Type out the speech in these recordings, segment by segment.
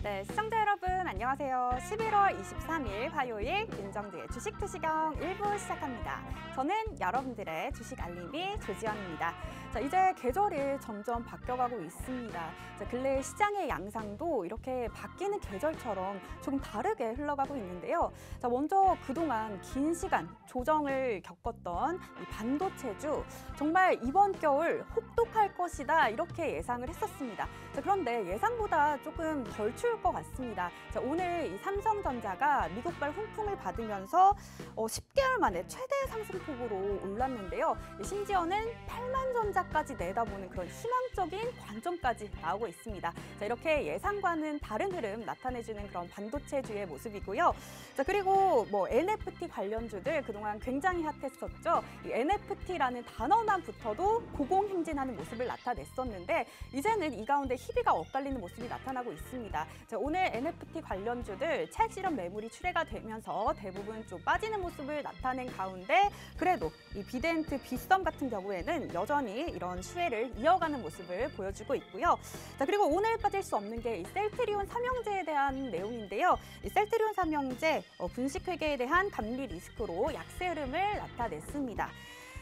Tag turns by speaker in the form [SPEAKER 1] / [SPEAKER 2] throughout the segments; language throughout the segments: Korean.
[SPEAKER 1] 네, 시청자 여러분 안녕하세요. 11월 23일 화요일 윤정두의 주식투시경 1부 시작합니다. 저는 여러분들의 주식 알림이 조지연입니다. 자, 이제 계절이 점점 바뀌어가고 있습니다. 자, 근래 시장의 양상도 이렇게 바뀌는 계절처럼 조금 다르게 흘러가고 있는데요. 자, 먼저 그동안 긴 시간 조정을 겪었던 이 반도체주 정말 이번 겨울 혹독할 것이다 이렇게 예상을 했었습니다. 자, 그런데 예상보다 조금 덜 추울 것 같습니다. 자, 오늘 이 삼성전자가 미국발 훈풍을 받으면서 10개월 만에 최대 상승폭으로 올랐는데요. 심지어는 8만 전자까지 내다보는 그런 희망적인 관점까지 나오고 있습니다. 자, 이렇게 예상과는 다른 흐름 나타내주는 그런 반도체주의 모습이고요. 자, 그리고 뭐 NFT 관련주들 그동안 굉장히 핫했었죠. 이 NFT라는 단어만 붙어도 고공행진하는 모습을 나타냈었는데 이제는 이 가운데 희비가 엇갈리는 모습이 나타나고 있습니다. 자, 오늘 NFT 관련주들 차익 실현 매물이 출회가 되면서 대부분 좀 빠지는 모습을 나타낸 가운데 그래도 이 비덴트 비썸 같은 경우에는 여전히 이런 수혜를 이어가는 모습을 보여주고 있고요. 자, 그리고 오늘 빠질 수 없는 게 이 셀트리온 삼형제에 대한 내용인데요. 이 셀트리온 삼형제 분식 회계에 대한 감리 리스크로 약세 흐름을 나타냈습니다.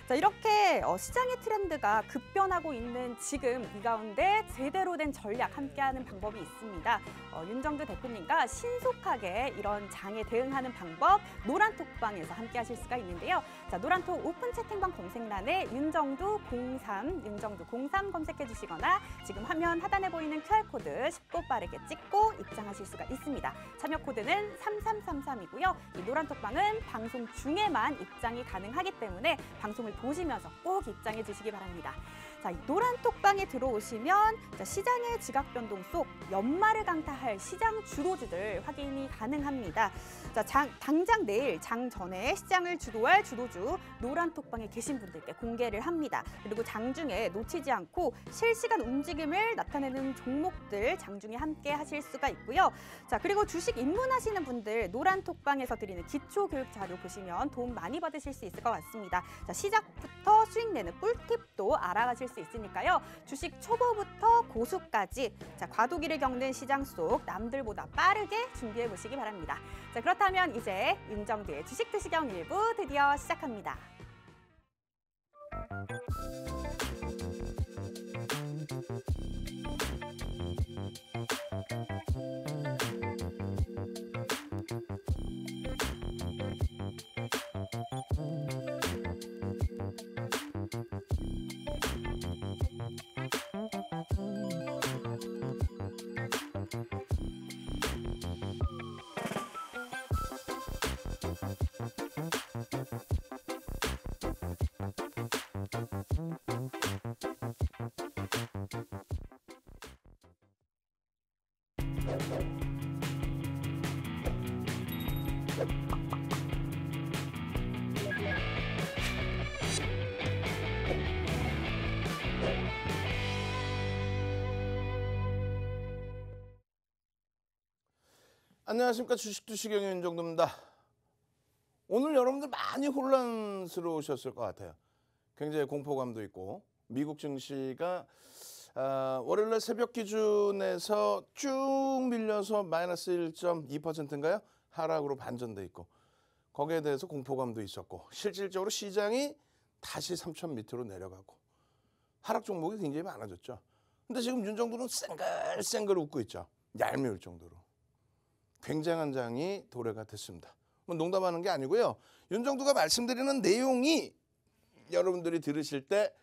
[SPEAKER 1] 자, 이렇게 시장의 트렌드가 급변하고 있는 지금 이 가운데 제대로 된 전략 함께하는 방법이 있습니다. 윤정두 대표님과 신속하게 이런 장에 대응하는 방법 노란톡방에서 함께하실 수가 있는데요. 자, 노란톡 오픈 채팅방 검색란에 윤정두 03, 윤정두 03 검색해 주시거나 지금 화면 하단에 보이는 QR코드 쉽고 빠르게 찍고 입장하실 수가 있습니다. 참여 코드는 3333이고요. 이 노란톡방은 방송 중에만 입장이 가능하기 때문에 방송을 보시면서 꼭 입장해 주시기 바랍니다. 자, 이 노란톡방에 들어오시면 시장의 지각 변동 속 연말을 강타할 시장 주도주들 확인이 가능합니다. 자, 당장 내일 장 전에 시장을 주도할 주도주 노란톡방에 계신 분들께 공개를 합니다. 그리고 장중에 놓치지 않고 실시간 움직임을 나타내는 종목들 장중에 함께 하실 수가 있고요. 자, 그리고 주식 입문하시는 분들 노란톡방에서 드리는 기초교육 자료 보시면 도움 많이 받으실 수 있을 것 같습니다. 자, 시작부터 수익 내는 꿀팁도 알아가실 수 있으니까요. 주식 초보부터 고수까지 자, 과도기를 겪는 시장 속 남들보다 빠르게 준비해 보시기 바랍니다. 자, 그렇다면 이제 윤정두의 주식투시경 1부 드디어 시작합니다.
[SPEAKER 2] 안녕하십니까. 주식투시경의 윤정두입니다. 오늘 여러분들 많이 혼란스러우셨을 것 같아요. 굉장히 공포감도 있고 미국 증시가 월요일날 새벽 기준에서 쭉 밀려서 마이너스 1.2%인가요? 하락으로 반전돼 있고 거기에 대해서 공포감도 있었고 실질적으로 시장이 다시 3천 밑으로 내려가고 하락 종목이 굉장히 많아졌죠. 근데 지금 윤정두는 쌩글쌩글 웃고 있죠. 얄미울 정도로. 굉장한 장이 도래가 됐습니다. 뭐 농담하는 게 아니고요. 윤정두가 말씀드리는 내용이 여러분들이 들으실 때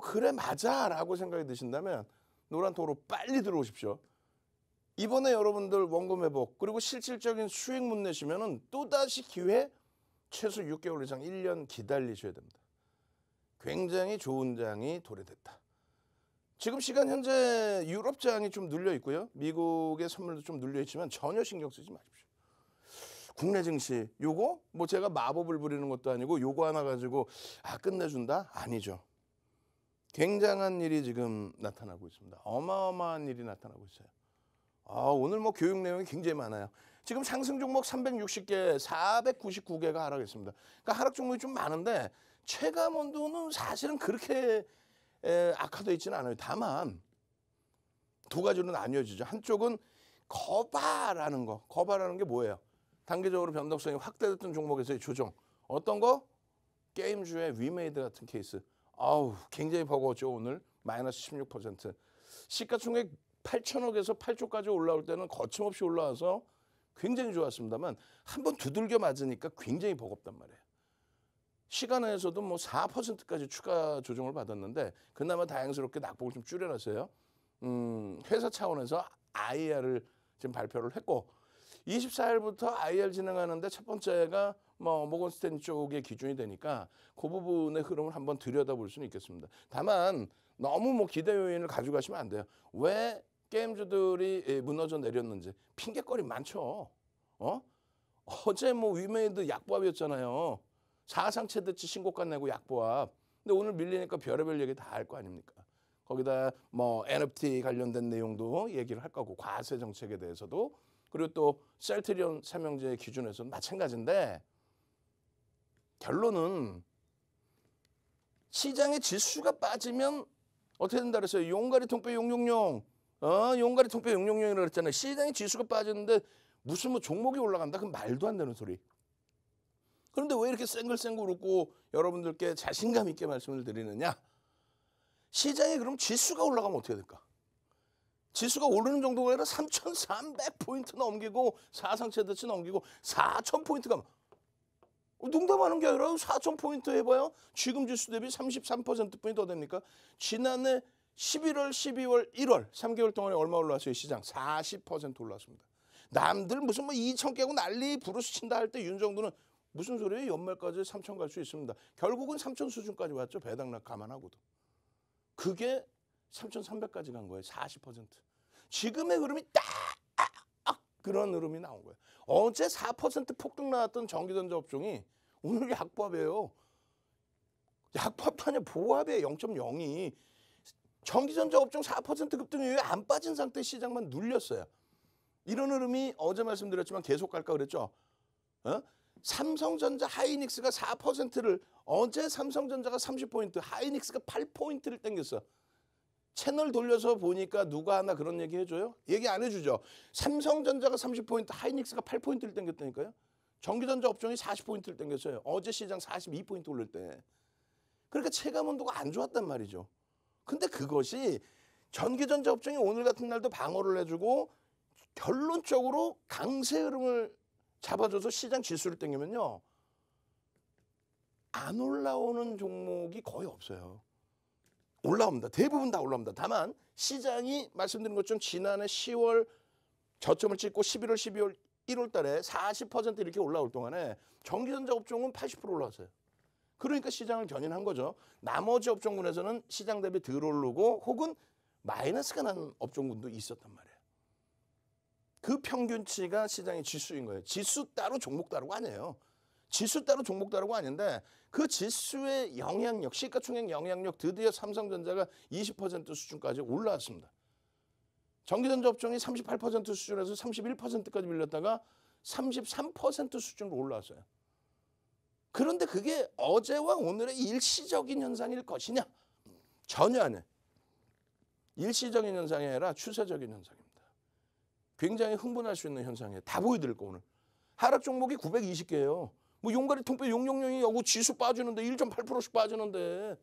[SPEAKER 2] 그래 맞아 라고 생각이 드신다면 노란톡으로 빨리 들어오십시오. 이번에 여러분들 원금 회복 그리고 실질적인 수익 못 내시면 또다시 기회 최소 6개월 이상 1년 기다리셔야 됩니다. 굉장히 좋은 장이 도래됐다. 지금 시간 현재 유럽 장이 좀 눌려 있고요. 미국의 선물도 좀 눌려 있지만 전혀 신경 쓰지 마십시오. 국내 증시 요거 뭐 제가 마법을 부리는 것도 아니고 요거 하나 가지고 끝내준다? 아니죠. 굉장한 일이 지금 나타나고 있습니다. 어마어마한 일이 나타나고 있어요. 오늘 뭐 교육 내용이 굉장히 많아요. 지금 상승 종목 360개, 499개가 하락했습니다. 그러니까 하락 종목이 좀 많은데 체감 온도는 사실은 그렇게 악화되어 있지는 않아요. 다만 두 가지로 나뉘어지죠. 한쪽은 거바라는 거. 거바라는 게 뭐예요? 단기적으로 변동성이 확대됐던 종목에서의 조정. 어떤 거? 게임주의 위메이드 같은 케이스. 아우, 굉장히 버거웠죠, 오늘. 마이너스 16%. 시가총액 8천억에서 8조까지 올라올 때는 거침없이 올라와서 굉장히 좋았습니다만 한번 두들겨 맞으니까 굉장히 버겁단 말이에요. 시간에서도 뭐 4%까지 추가 조정을 받았는데 그나마 다행스럽게 낙폭을 좀 줄여놨어요. 회사 차원에서 IR을 지금 발표를 했고 24일부터 IR 진행하는데 첫 번째가 뭐 모건스탠리 쪽의 기준이 되니까 그 부분의 흐름을 한번 들여다볼 수는 있겠습니다. 다만 너무 뭐 기대 요인을 가져가시면 안 돼요. 왜 게임주들이 무너져 내렸는지 핑계거리 많죠. 어제 뭐 위메이드 약보합이었잖아요. 사상최대치 신고가 내고 약보합. 근데 오늘 밀리니까 별의별 얘기 다 할 거 아닙니까? 거기다 뭐 NFT 관련된 내용도 얘기를 할 거고 과세 정책에 대해서도 그리고 또 셀트리온 삼형제 기준에서는 마찬가지인데 결론은 시장의 지수가 빠지면 어떻게 된다 그랬어요? 용가리 통뼈 용용용. 용가리 통뼈 용용용이라고 그랬잖아요. 시장의 지수가 빠지는데 무슨 뭐 종목이 올라간다? 그건 말도 안 되는 소리. 그런데 왜 이렇게 쌩글쌩글 웃고 여러분들께 자신감 있게 말씀을 드리느냐? 시장에 그럼 지수가 올라가면 어떻게 될까? 지수가 오르는 정도가 아니라 3,300포인트 넘기고 사상최대치 넘기고 4,000포인트가 농담하는 게 아니라 4,000포인트 해봐요. 지금 지수 대비 33%포인트 더 됩니까? 지난해 11월, 12월, 1월 3개월 동안에 얼마 올랐어요? 시장 40% 올랐습니다. 남들 무슨 뭐 2천 깨고 난리 부르스 친다 할 때 윤정도는 무슨 소리예요? 연말까지 3천 갈 수 있습니다. 결국은 3천 수준까지 왔죠. 배당락 감안하고도. 그게 3,300까지 간 거예요. 40%. 지금의 흐름이 딱 그런 흐름이 나온 거예요. 어제 4% 폭등 나왔던 전기전자 업종이 오늘 약보합이에요. 약보합도 아니라 보합이에요. 0.02. 전기전자 업종 4% 급등 이후에 안 빠진 상태 시장만 눌렸어요. 이런 흐름이 어제 말씀드렸지만 계속 갈까 그랬죠. 삼성전자 하이닉스가 4%를 어제 삼성전자가 30포인트 하이닉스가 8포인트를 땡겼어. 채널 돌려서 보니까 누가 하나 그런 얘기 해줘요? 얘기 안 해주죠. 삼성전자가 30포인트 하이닉스가 8포인트를 땡겼다니까요. 전기전자 업종이 40포인트를 땡겼어요. 어제 시장 42포인트 올릴 때. 그러니까 체감 온도가 안 좋았단 말이죠. 근데 그것이 전기전자 업종이 오늘 같은 날도 방어를 해주고 결론적으로 강세 흐름을 잡아줘서 시장 지수를 땡기면요. 안 올라오는 종목이 거의 없어요. 올라옵니다. 대부분 다 올라옵니다. 다만 시장이 말씀드린 것처럼 지난해 10월 저점을 찍고 11월, 12월, 1월 달에 40% 이렇게 올라올 동안에 전기전자 업종은 80% 올라왔어요. 그러니까 시장을 견인한 거죠. 나머지 업종군에서는 시장 대비 덜 오르고 혹은 마이너스가 난 업종군도 있었단 말이에요. 그 평균치가 시장의 지수인 거예요. 지수 따로 종목 따로가 아니에요. 지수 따로 종목 따로가 아닌데 그 지수의 영향력, 시가총액 영향력 드디어 삼성전자가 20% 수준까지 올라왔습니다. 전기전자 업종이 38% 수준에서 31%까지 밀렸다가 33% 수준으로 올라왔어요. 그런데 그게 어제와 오늘의 일시적인 현상일 것이냐? 전혀 아니에요. 일시적인 현상이 아니라 추세적인 현상입니다. 굉장히 흥분할 수 있는 현상이에요. 다 보여드릴 거 오늘. 하락 종목이 920개예요. 뭐 용가리 통뼈 용용용이 하고 지수 빠지는데 1.8%씩 빠지는데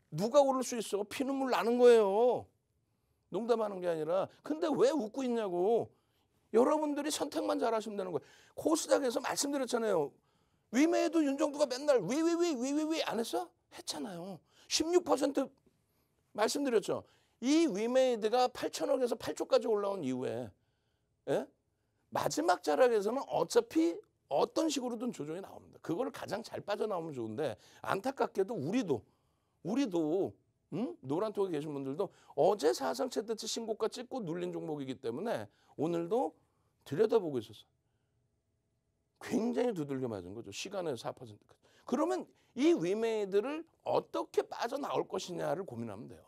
[SPEAKER 2] 누가 오를 수 있어? 피눈물 나는 거예요. 농담하는 게 아니라. 근데 왜 웃고 있냐고. 여러분들이 선택만 잘하시면 되는 거예요. 코스닥에서 말씀드렸잖아요. 위메이도 윤정두가 맨날 위 안 했어? 했잖아요. 16% 말씀드렸죠. 이 위메이드가 8천억에서 8조까지 올라온 이후에 마지막 자락에서는 어차피 어떤 식으로든 조정이 나옵니다. 그걸 가장 잘 빠져나오면 좋은데 안타깝게도 우리도 노란톡에 계신 분들도 어제 사상 최대치 신고가 찍고 눌린 종목이기 때문에 오늘도 들여다보고 있었어요. 굉장히 두들겨 맞은 거죠. 시간에 4%까지. 그러면 이 위메이드를 어떻게 빠져나올 것이냐를 고민하면 돼요.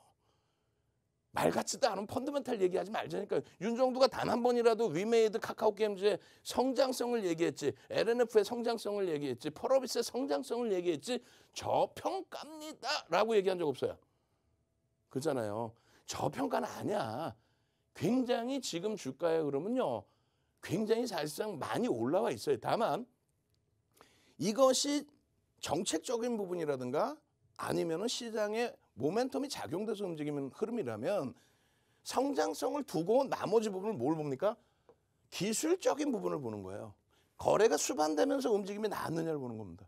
[SPEAKER 2] 말 같지도 않은 펀더멘탈 얘기하지 말자니까요. 윤정두가 단 한 번이라도 위메이드 카카오게임즈의 성장성을 얘기했지, LNF의 성장성을 얘기했지, 펄어비스의 성장성을 얘기했지 저평가입니다 라고 얘기한 적 없어요. 그렇잖아요. 저평가는 아니야. 굉장히 지금 주가의 흐름은요. 굉장히 사실상 많이 올라와 있어요. 다만 이것이 정책적인 부분이라든가 아니면은 시장에 모멘텀이 작용돼서 움직이는 흐름이라면 성장성을 두고 나머지 부분을 뭘 봅니까? 기술적인 부분을 보는 거예요. 거래가 수반되면서 움직임이 나왔느냐를 보는 겁니다.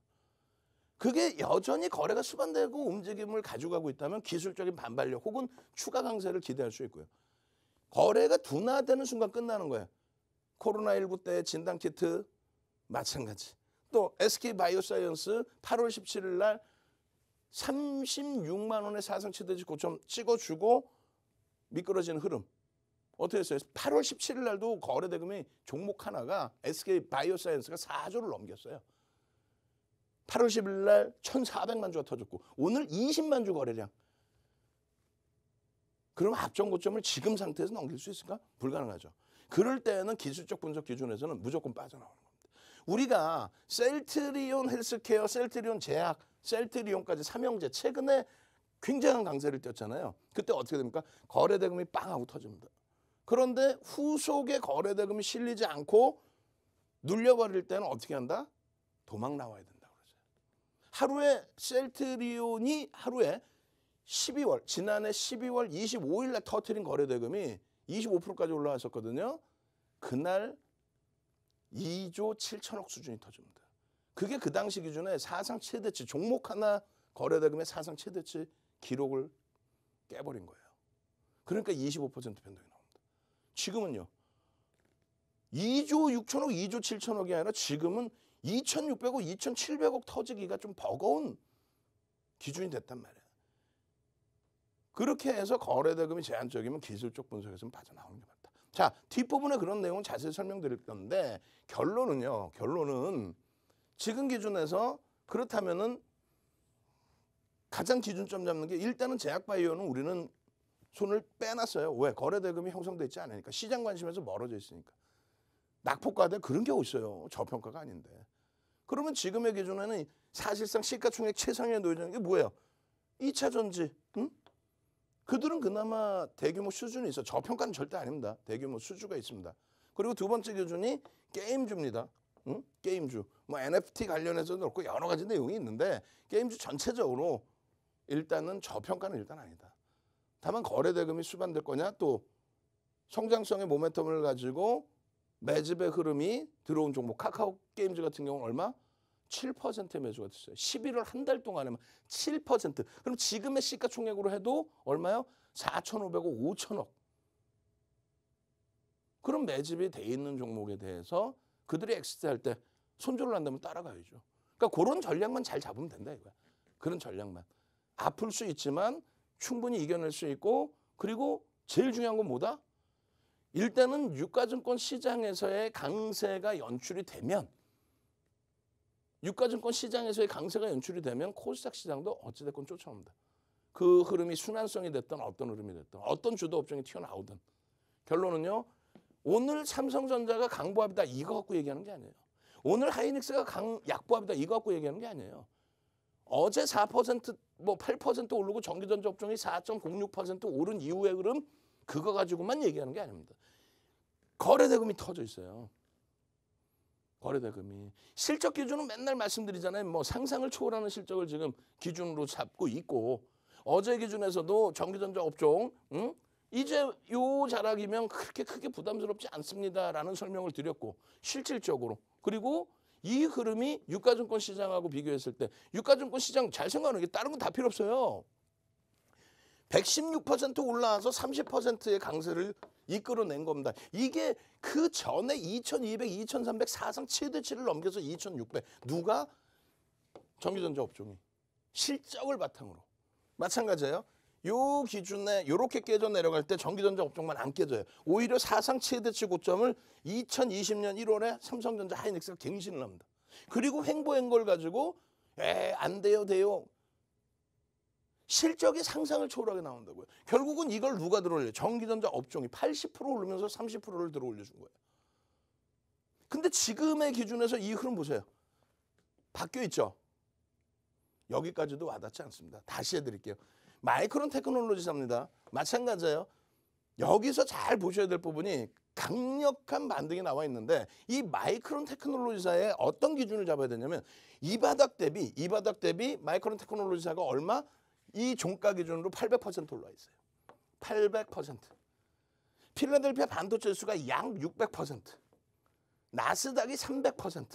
[SPEAKER 2] 그게 여전히 거래가 수반되고 움직임을 가져가고 있다면 기술적인 반발력 혹은 추가 강세를 기대할 수 있고요. 거래가 둔화되는 순간 끝나는 거예요. 코로나19 때 진단키트 마찬가지. 또 SK바이오사이언스 8월 17일 날 36만 원의 사상 최대치 고점 찍어주고 미끄러지는 흐름. 어떻게 했어요? 8월 17일 날도 거래 대금이 종목 하나가 SK바이오사이언스가 4조를 넘겼어요. 8월 10일 날 1,400만 주가 터졌고 오늘 20만 주 거래량. 그럼 합정 고점을 지금 상태에서 넘길 수 있을까? 불가능하죠. 그럴 때는 기술적 분석 기준에서는 무조건 빠져나오는 겁니다. 우리가 셀트리온 헬스케어, 셀트리온 제약, 셀트리온까지 삼형제 최근에 굉장한 강세를 띄었잖아요. 그때 어떻게 됩니까? 거래 대금이 빵 하고 터집니다. 그런데 후속에 거래 대금이 실리지 않고 눌려버릴 때는 어떻게 한다? 도망 나와야 된다 그러죠. 하루에 셀트리온이 하루에 12월 지난해 12월 25일 날 터트린 거래 대금이 25%까지 올라왔었거든요. 그날 2조 7천억 수준이 터집니다. 그게 그 당시 기준에 사상 최대치 종목 하나 거래 대금의 사상 최대치 기록을 깨버린 거예요. 그러니까 25% 변동이 나옵니다. 지금은요. 2조 6천억, 2조 7천억이 아니라 지금은 2,600억, 2,700억 터지기가 좀 버거운 기준이 됐단 말이에요. 그렇게 해서 거래 대금이 제한적이면 기술적 분석에서는 빠져나오는 게 맞다. 자, 뒷부분에 그런 내용은 자세히 설명드릴 건데 결론은요. 결론은 지금 기준에서 그렇다면은 가장 기준점 잡는 게 일단은 제약바이오는 우리는 손을 빼놨어요. 왜? 거래 대금이 형성돼 있지 않으니까. 시장 관심에서 멀어져 있으니까. 낙폭과대 그런 게 있어요. 저평가가 아닌데. 그러면 지금의 기준에는 사실상 시가총액 최상위에 놓여있는 게 뭐예요? 2차 전지. 응? 그들은 그나마 대규모 수준이 있어. 저평가는 절대 아닙니다. 대규모 수주가 있습니다. 그리고 두 번째 기준이 게임주입니다. 응? 게임주. 뭐 NFT 관련해서도 그렇고 여러 가지 내용이 있는데 게임주 전체적으로 일단은 저평가는 일단 아니다. 다만 거래 대금이 수반될 거냐 또 성장성의 모멘텀을 가지고 매집의 흐름이 들어온 종목 카카오 게임즈 같은 경우는 얼마? 7%의 매수가 됐어요. 11월 한 달 동안에만 7%. 그럼 지금의 시가총액으로 해도 얼마요? 4,500억, 5천억. 그럼 매집이 돼 있는 종목에 대해서 그들이 엑시트할 때 손절을 한다면 따라가야죠. 그러니까 그런 전략만 잘 잡으면 된다 이거야. 그런 전략만. 아플 수 있지만 충분히 이겨낼 수 있고 그리고 제일 중요한 건 뭐다? 일단은 유가증권 시장에서의 강세가 연출이 되면 유가증권 시장에서의 강세가 연출이 되면 코스닥 시장도 어찌됐건 쫓아옵니다. 그 흐름이 순환성이 됐든 어떤 흐름이 됐든 어떤 주도 업종이 튀어나오든 결론은요. 오늘 삼성전자가 강보합이다 이거 갖고 얘기하는 게 아니에요. 오늘 하이닉스가 약보합이다 이거 갖고 얘기하는 게 아니에요. 어제 4% 뭐 8% 오르고 전기전자 업종이 4.06% 오른 이후의 흐름 그거 가지고만 얘기하는 게 아닙니다. 거래대금이 터져 있어요. 거래대금이. 실적 기준은 맨날 말씀드리잖아요. 뭐 상상을 초월하는 실적을 지금 기준으로 잡고 있고 어제 기준에서도 전기전자 업종 이제 요 자락이면 그렇게 크게 부담스럽지 않습니다라는 설명을 드렸고 실질적으로 그리고 이 흐름이 유가증권 시장하고 비교했을 때 유가증권 시장 잘 생각하는 게 다른 건 다 필요 없어요. 116% 올라와서 30%의 강세를 이끌어낸 겁니다. 이게 그 전에 2200, 2300 사상 최대치를 넘겨서 2600. 누가? 전기전자 업종이. 실적을 바탕으로. 마찬가지예요. 요 기준에 이렇게 깨져 내려갈 때 전기전자 업종만 안 깨져요. 오히려 사상 최대치 고점을 2020년 1월에 삼성전자 하이닉스가 갱신을 합니다. 그리고 횡보한 걸 가지고 안 돼요 돼요. 실적이 상상을 초월하게 나온다고요. 결국은 이걸 누가 들어올려요? 전기전자 업종이 80% 오르면서 30%를 들어올려준 거예요. 근데 지금의 기준에서 이 흐름 보세요. 바뀌어 있죠? 여기까지도 와닿지 않습니다. 다시 해드릴게요. 마이크론 테크놀로지사입니다. 마찬가지예요. 여기서 잘 보셔야 될 부분이 강력한 반등이 나와 있는데 이 마이크론 테크놀로지사의 어떤 기준을 잡아야 되냐면 이 바닥 대비 마이크론 테크놀로지사가 얼마? 이 종가 기준으로 800% 올라 있어요. 800%. 필라델피아 반도체 지수가 약 600%. 나스닥이 300%.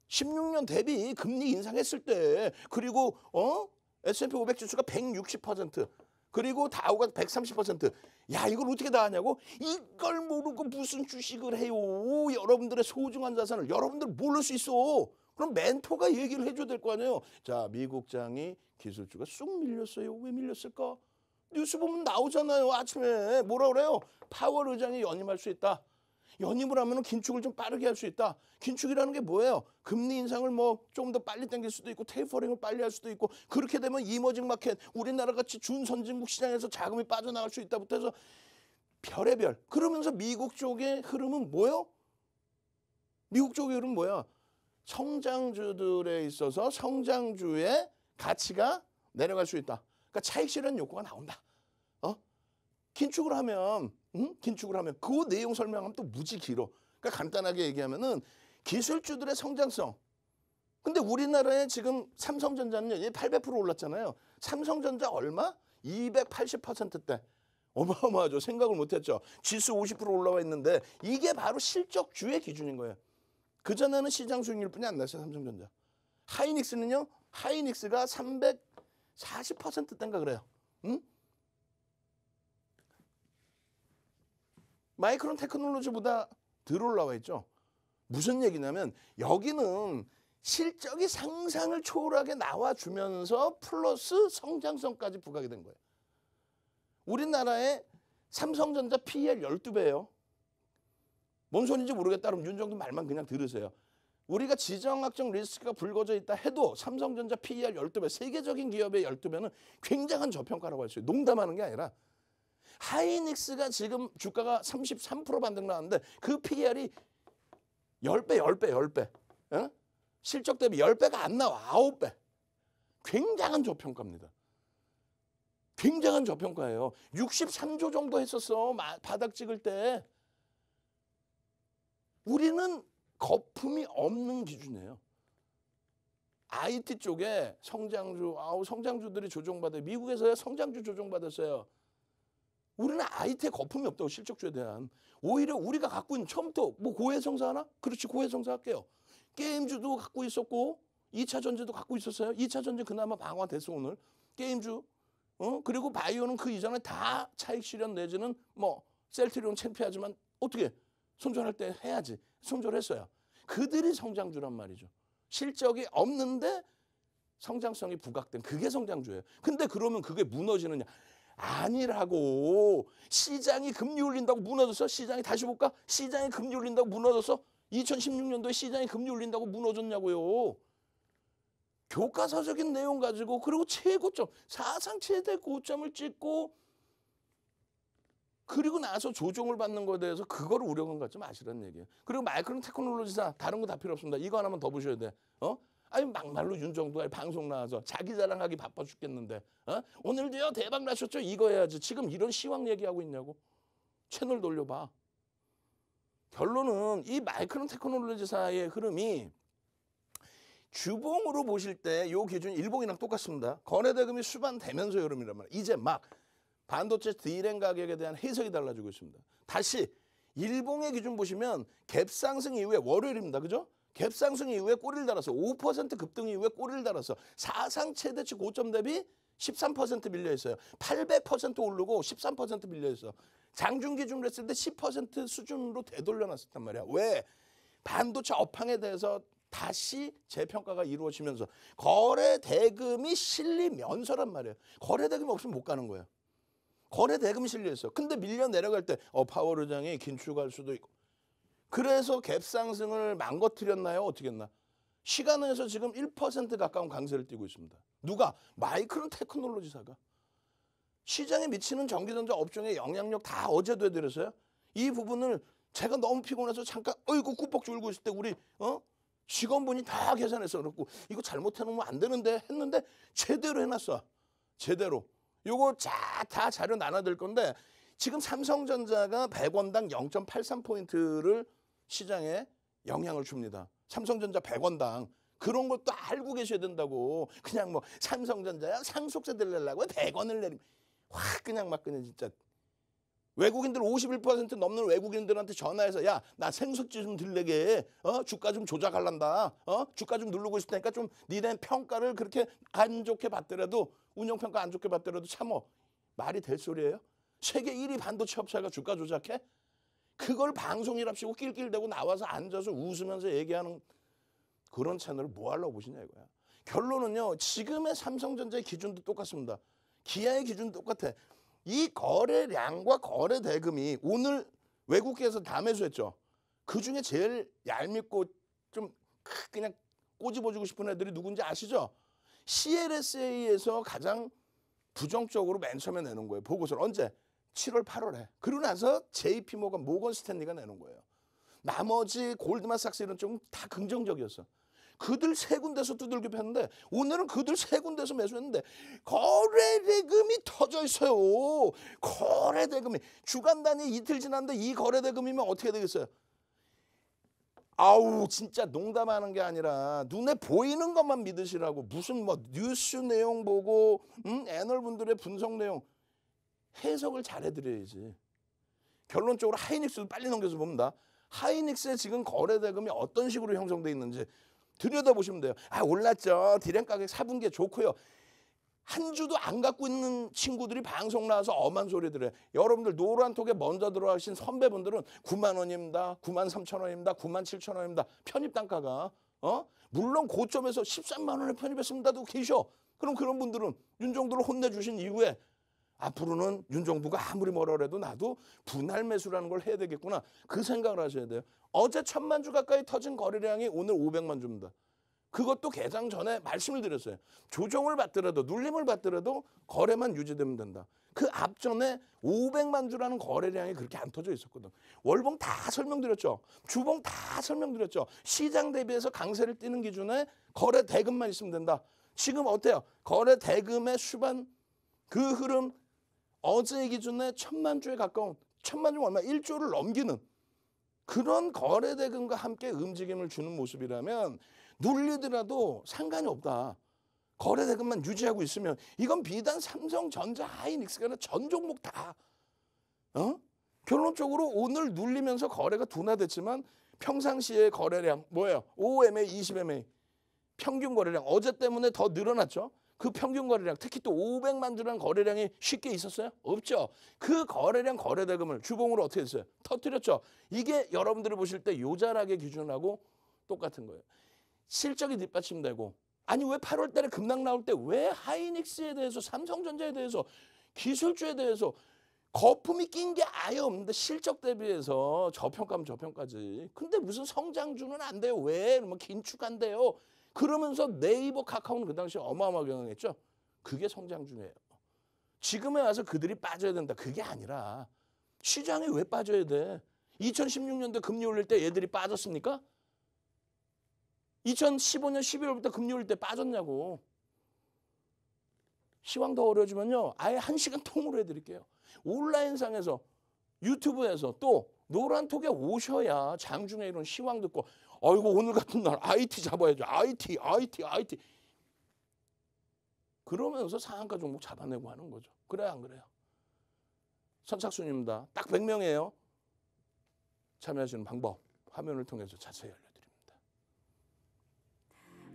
[SPEAKER 2] 16년 대비 금리 인상했을 때 그리고 S&P 500 지수가 160%. 그리고 다우가 130%. 야, 이걸 어떻게 다 하냐고? 이걸 모르고 무슨 주식을 해요? 여러분들의 소중한 자산을 여러분들 모를 수 있어. 그럼 멘토가 얘기를 해줘야 될 거 아니에요. 자, 미국장이 기술주가 쑥 밀렸어요. 왜 밀렸을까? 뉴스 보면 나오잖아요. 아침에 뭐라 그래요? 파월 의장이 연임할 수 있다. 연임을 하면 긴축을 좀 빠르게 할 수 있다. 긴축이라는 게 뭐예요? 금리 인상을 뭐 좀 더 빨리 당길 수도 있고 테이퍼링을 빨리 할 수도 있고 그렇게 되면 이머징 마켓 우리나라 같이 준선진국 시장에서 자금이 빠져나갈 수 있다부터 해서 별의별. 그러면서 미국 쪽의 흐름은 뭐예요? 미국 쪽의 흐름은 뭐야? 성장주들에 있어서 성장주의 가치가 내려갈 수 있다. 그러니까 차익 실현 욕구가 나온다. 긴축을 하면 그 내용 설명하면 또 무지 길어. 그러니까 간단하게 얘기하면은 기술주들의 성장성. 근데 우리나라에 지금 삼성전자는 800% 올랐잖아요. 삼성전자 얼마? 280%대. 어마어마하죠. 생각을 못했죠. 지수 50% 올라와 있는데 이게 바로 실적주의 기준인 거예요. 그전에는 시장 수익률 뿐이 안 났어요. 삼성전자. 하이닉스는요. 하이닉스가 340%대인가 그래요. 응? 마이크론 테크놀로지보다 덜 올라와 있죠. 무슨 얘기냐면 여기는 실적이 상상을 초월하게 나와주면서 플러스 성장성까지 부각이 된 거예요. 우리나라의 삼성전자 PER 12배예요. 뭔 소리인지 모르겠다 그러면 윤정도 말만 그냥 들으세요. 우리가 지정학적 리스크가 불거져 있다 해도 삼성전자 PER 12배, 세계적인 기업의 12배는 굉장한 저평가라고 할 수 있어요. 농담하는 게 아니라. 하이닉스가 지금 주가가 33% 반등 나왔는데 그 PER이 10배. 어? 실적 대비 10배가 안 나와. 9배. 굉장한 저평가입니다. 굉장한 저평가예요. 63조 정도 했었어. 바닥 찍을 때. 우리는 거품이 없는 기준이에요. IT 쪽에 성장주들이 조정받아요. 미국에서야 성장주 조정받았어요. 우리는 IT에 거품이 없다고 실적주에 대한. 오히려 우리가 갖고 있는 처음부터 뭐 고해성사 하나? 그렇지 고해성사 할게요. 게임주도 갖고 있었고 2차 전지도 갖고 있었어요. 2차 전지 그나마 방어됐어 오늘. 게임주. 그리고 바이오는 그 이전에 다 차익 실현 내지는 뭐 셀트리온 창피하지만 어떻게 손절할 때 해야지. 손절했어요. 그들이 성장주란 말이죠. 실적이 없는데 성장성이 부각된 그게 성장주예요. 근데 그러면 그게 무너지느냐? 아니라고. 시장이 금리 올린다고 무너졌어? 시장이 다시 볼까? 시장이 금리 올린다고 무너졌어? 2016년도에 시장이 금리 올린다고 무너졌냐고요. 교과서적인 내용 가지고 그리고 최고점, 사상 최대 고점을 찍고 그리고 나서 조정을 받는 거에 대해서 그거를 우려감 갖지 마시라는 얘기예요. 그리고 마이크론 테크놀로지사 다른 거 다 필요 없습니다. 이거 하나만 더 보셔야 돼. 아니 막말로 윤정도가 방송 나와서 자기 자랑하기 바빠 죽겠는데 오늘도요 대박 나셨죠? 이거 해야지. 지금 이런 시황 얘기하고 있냐고. 채널 돌려봐. 결론은 이 마이크론 테크놀로지사의 흐름이 주봉으로 보실 때 이 기준 일봉이랑 똑같습니다. 거래대금이 수반되면서 흐름이란 말이에요. 이제 막 반도체 디램 가격에 대한 해석이 달라지고 있습니다. 다시 일봉의 기준 보시면 갭 상승 이후에 월요일입니다. 그죠? 갭 상승 이후에 꼬리를 달았어. 5% 급등 이후에 꼬리를 달았어. 사상 최대치 고점 대비 13% 밀려 있어요. 800% 오르고 13% 밀려 있어. 장중 기준으로 했을 때 10% 수준으로 되돌려 놨었단 말이야. 왜? 반도체 업황에 대해서 다시 재평가가 이루어지면서 거래 대금이 실리면서란 말이에요. 거래 대금이 없으면 못 가는 거예요. 거래 대금이 실려 있어. 근데 밀려 내려갈 때 파월 의장이 긴축할 수도 있고. 그래서 갭 상승을 망가뜨렸나요? 어떻게 했나? 시간에서 지금 1% 가까운 강세를 띠고 있습니다. 누가? 마이크론 테크놀로지사가. 시장에 미치는 전기전자 업종의 영향력 다 어제도 해드렸어요. 이 부분을 제가 너무 피곤해서 잠깐 어이구 꾸벅 졸고 있을 때 우리 직원분이 다 계산해서 그렇고 이거 잘못해놓으면 안 되는데 했는데 제대로 해놨어. 제대로. 요거 다 자료 나눠드릴 건데 지금 삼성전자가 100원당 0.83포인트를 시장에 영향을 줍니다. 삼성전자 100원당. 그런 것도 알고 계셔야 된다고. 그냥 뭐 삼성전자야 상속세 들려고 100원을 내리면 확 그냥 막 그냥 진짜 외국인들 51% 넘는 외국인들한테 전화해서 야, 나 생속세 좀 들래게 주가 좀 조작할란다. 주가 좀 누르고 있을 테니까 좀 니네 평가를 그렇게 안 좋게 받더라도 운영평가 안 좋게 받더라도 참어. 말이 될 소리예요? 세계 1위 반도체 업체가 주가 조작해? 그걸 방송이랍시고 낄낄대고 나와서 앉아서 웃으면서 얘기하는 그런 채널을 뭐 하려고 보시냐 이거야. 결론은요. 지금의 삼성전자의 기준도 똑같습니다. 기아의 기준도 똑같아. 이 거래량과 거래 대금이 오늘 외국계에서 다 매수했죠. 그중에 제일 얄밉고 좀 그냥 꼬집어주고 싶은 애들이 누군지 아시죠? CLSA에서 가장 부정적으로 맨 처음에 내놓은 거예요. 보고서를. 언제? 7월, 8월에. 그러고 나서 JP모건, 모건 스탠리가 내놓은 거예요. 나머지 골드만삭스 이런 쪽은 다 긍정적이었어. 그들 세 군데서 두들겨 팼는데 오늘은 그들 세 군데서 매수했는데 거래 대금이 터져 있어요. 거래 대금이 주간 단위 이틀 지났는데 이 거래 대금이면 어떻게 되겠어요? 아우 진짜 농담하는 게 아니라 눈에 보이는 것만 믿으시라고. 무슨 뭐 뉴스 내용 보고 애널분들의 분석 내용 해석을 잘해드려야지. 결론적으로 하이닉스도 빨리 넘겨서 봅니다. 하이닉스의 지금 거래 대금이 어떤 식으로 형성돼 있는지 들여다보시면 돼요. 아 올랐죠. 디램 가격 4분기에 좋고요. 한 주도 안 갖고 있는 친구들이 방송 나와서 엄한 소리들 해요. 여러분들 노란톡에 먼저 들어가신 선배분들은 9만 원입니다. 9만 3천 원입니다. 9만 7천 원입니다. 편입 단가가. 물론 고점에서 13만 원에 편입했습니다도 계셔. 그럼 그런 분들은 윤정도를 혼내주신 이후에 앞으로는 윤정부가 아무리 뭐라 그래도 나도 분할 매수라는 걸 해야 되겠구나. 그 생각을 하셔야 돼요. 어제 1000만 주 가까이 터진 거래량이 오늘 500만 주입니다. 그것도 개장 전에 말씀을 드렸어요. 조정을 받더라도 눌림을 받더라도 거래만 유지되면 된다. 그 앞전에 500만 주라는 거래량이 그렇게 안 터져 있었거든. 월봉 다 설명드렸죠. 주봉 다 설명드렸죠. 시장 대비해서 강세를 띠는 기준에 거래 대금만 있으면 된다. 지금 어때요? 거래 대금의 수반 그 흐름 어제 기준에 1000만 주에 가까운 1000만 주 얼마 1조를 넘기는 그런 거래 대금과 함께 움직임을 주는 모습이라면 눌리더라도 상관이 없다. 거래 대금만 유지하고 있으면 이건 비단 삼성전자, 하이닉스가 아니라 전 종목 다. 결론적으로 오늘 눌리면서 거래가 둔화됐지만 평상시의 거래량 뭐예요? 5MA, 20MA 평균 거래량 어제 때문에 더 늘어났죠. 그 평균 거래량 특히 또 500만 주라는 거래량이 쉽게 있었어요? 없죠. 그 거래량 거래 대금을 주봉으로 어떻게 했어요? 터뜨렸죠. 이게 여러분들이 보실 때 요자락의 기준하고 똑같은 거예요. 실적이 뒷받침되고 아니 왜 8월 달에 급락 나올 때 왜 하이닉스에 대해서 삼성전자에 대해서 기술주에 대해서 거품이 낀 게 아예 없는데 실적 대비해서 저평가면 저평가지. 근데 무슨 성장주는 안 돼요. 왜? 뭐 긴축한대요. 그러면서 네이버 카카오는 그 당시에 어마어마하게 영향했죠. 그게 성장주예요. 지금에 와서 그들이 빠져야 된다. 그게 아니라 시장에 왜 빠져야 돼? 2016년도에 금리 올릴 때 얘들이 빠졌습니까? 2015년 12월부터 금리 올릴 때 빠졌냐고. 시황 더 어려워지면요. 아예 1시간 통으로 해드릴게요. 온라인상에서 유튜브에서 또 노란톡에 오셔야 장중에 이런 시황 듣고 아이고 오늘 같은 날 IT 잡아야죠. IT. 그러면서 상한가 종목 잡아내고 하는 거죠. 그래요 안 그래요? 선착순입니다. 딱 100명이에요. 참여하시는 방법 화면을 통해서 자세히 알려드립니다.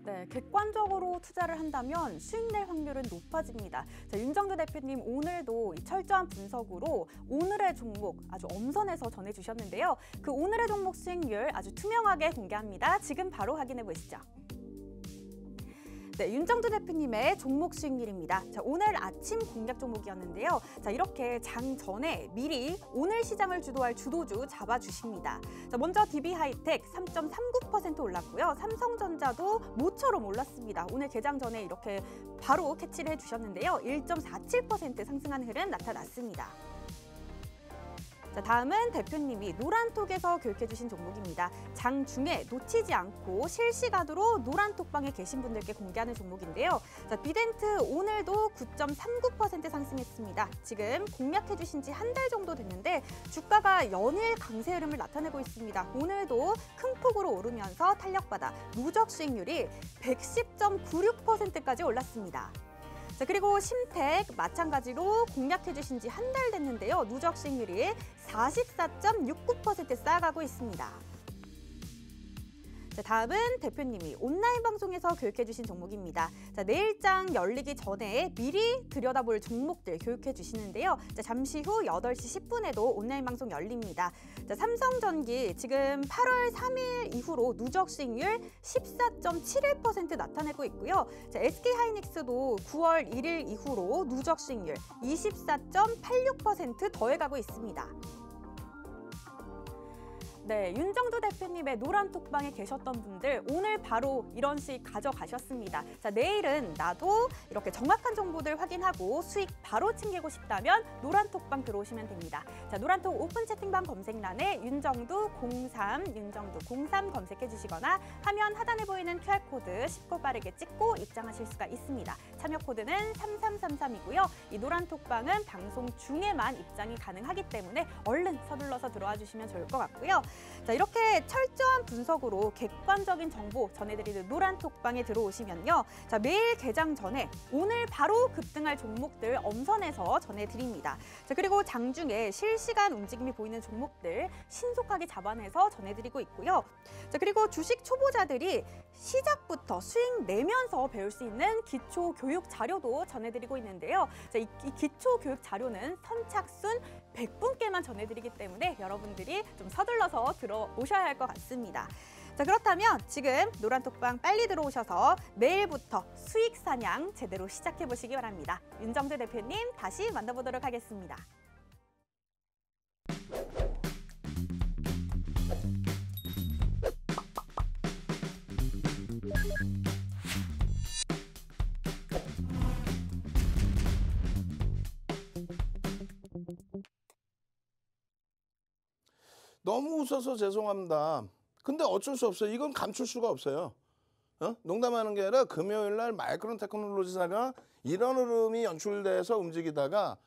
[SPEAKER 1] 네, 객관적으로 투자를 한다면 수익 낼 확률은 높아집니다. 자, 윤정두 대표님 오늘도 이 철저한 분석으로 오늘의 종목 아주 엄선해서 전해주셨는데요. 그 오늘의 종목 수익률 아주 투명하게 공개합니다. 지금 바로 확인해 보시죠. 네, 윤정두 대표님의 종목 수익률입니다. 자, 오늘 아침 공략 종목이었는데요. 자, 이렇게 장 전에 미리 오늘 시장을 주도할 주도주 잡아주십니다. 자, 먼저 DB하이텍 3.39% 올랐고요. 삼성전자도 모처럼 올랐습니다. 오늘 개장 전에 이렇게 바로 캐치를 해주셨는데요. 1.47% 상승한 흐름 나타났습니다. 자, 다음은 대표님이 노란톡에서 교육해 주신 종목입니다. 장중에 놓치지 않고 실시간으로 노란톡방에 계신 분들께 공개하는 종목인데요. 자, 비덴트 오늘도 9.39% 상승했습니다. 지금 공략해 주신 지 한 달 정도 됐는데 주가가 연일 강세 흐름을 나타내고 있습니다. 오늘도 큰 폭으로 오르면서 탄력받아 누적 수익률이 110.96%까지 올랐습니다. 자, 그리고 심택 마찬가지로 공략해 주신 지 한 달 됐는데요. 누적 수익률이 44.69% 쌓아가고 있습니다. 자, 다음은 대표님이 온라인 방송에서 교육해 주신 종목입니다. 자, 내일장 열리기 전에 미리 들여다볼 종목들 교육해 주시는데요. 자, 잠시 후 8시 10분에도 온라인 방송 열립니다. 자, 삼성전기 지금 8월 3일 이후로 누적 수익률 14.71% 나타내고 있고요. 자, SK하이닉스도 9월 1일 이후로 누적 수익률 24.86% 더해가고 있습니다. 네, 윤정두 대표님의 노란톡방에 계셨던 분들 오늘 바로 이런 수익 가져가셨습니다. 자, 내일은 나도 이렇게 정확한 정보들 확인하고 수익 바로 챙기고 싶다면 노란톡방 들어오시면 됩니다. 자, 노란톡 오픈 채팅방 검색란에 윤정두 03, 윤정두 03 검색해 주시거나 화면 하단에 보이는 QR코드 쉽고 빠르게 찍고 입장하실 수가 있습니다. 참여 코드는 3333이고요. 이 노란톡방은 방송 중에만 입장이 가능하기 때문에 얼른 서둘러서 들어와 주시면 좋을 것 같고요. 자, 이렇게 철저한 분석으로 객관적인 정보 전해드리는 노란톡방에 들어오시면요. 자, 매일 개장 전에 오늘 바로 급등할 종목들 엄선해서 전해드립니다. 자, 그리고 장중에 실시간 움직임이 보이는 종목들 신속하게 잡아내서 전해드리고 있고요. 자, 그리고 주식 초보자들이 시작부터 수익 내면서 배울 수 있는 기초 교육 자료도 전해드리고 있는데요. 자, 이 기초 교육 자료는 선착순 100분께만 전해드리기 때문에 여러분들이 좀 서둘러서 들어오셔야 할 것 같습니다. 자, 그렇다면 지금 노란톡방 빨리 들어오셔서 내일부터 수익 사냥 제대로 시작해 보시기 바랍니다. 윤정재 대표님 다시 만나보도록 하겠습니다.
[SPEAKER 2] 너무 웃어서 죄송합니다. 근데 어쩔 수 없어요. 이건 감출 수가 없어요. 농담하는 게 아니라 금요일 날 마이크론 테크놀로지사가 이런 흐름이 연출돼서 움직이다가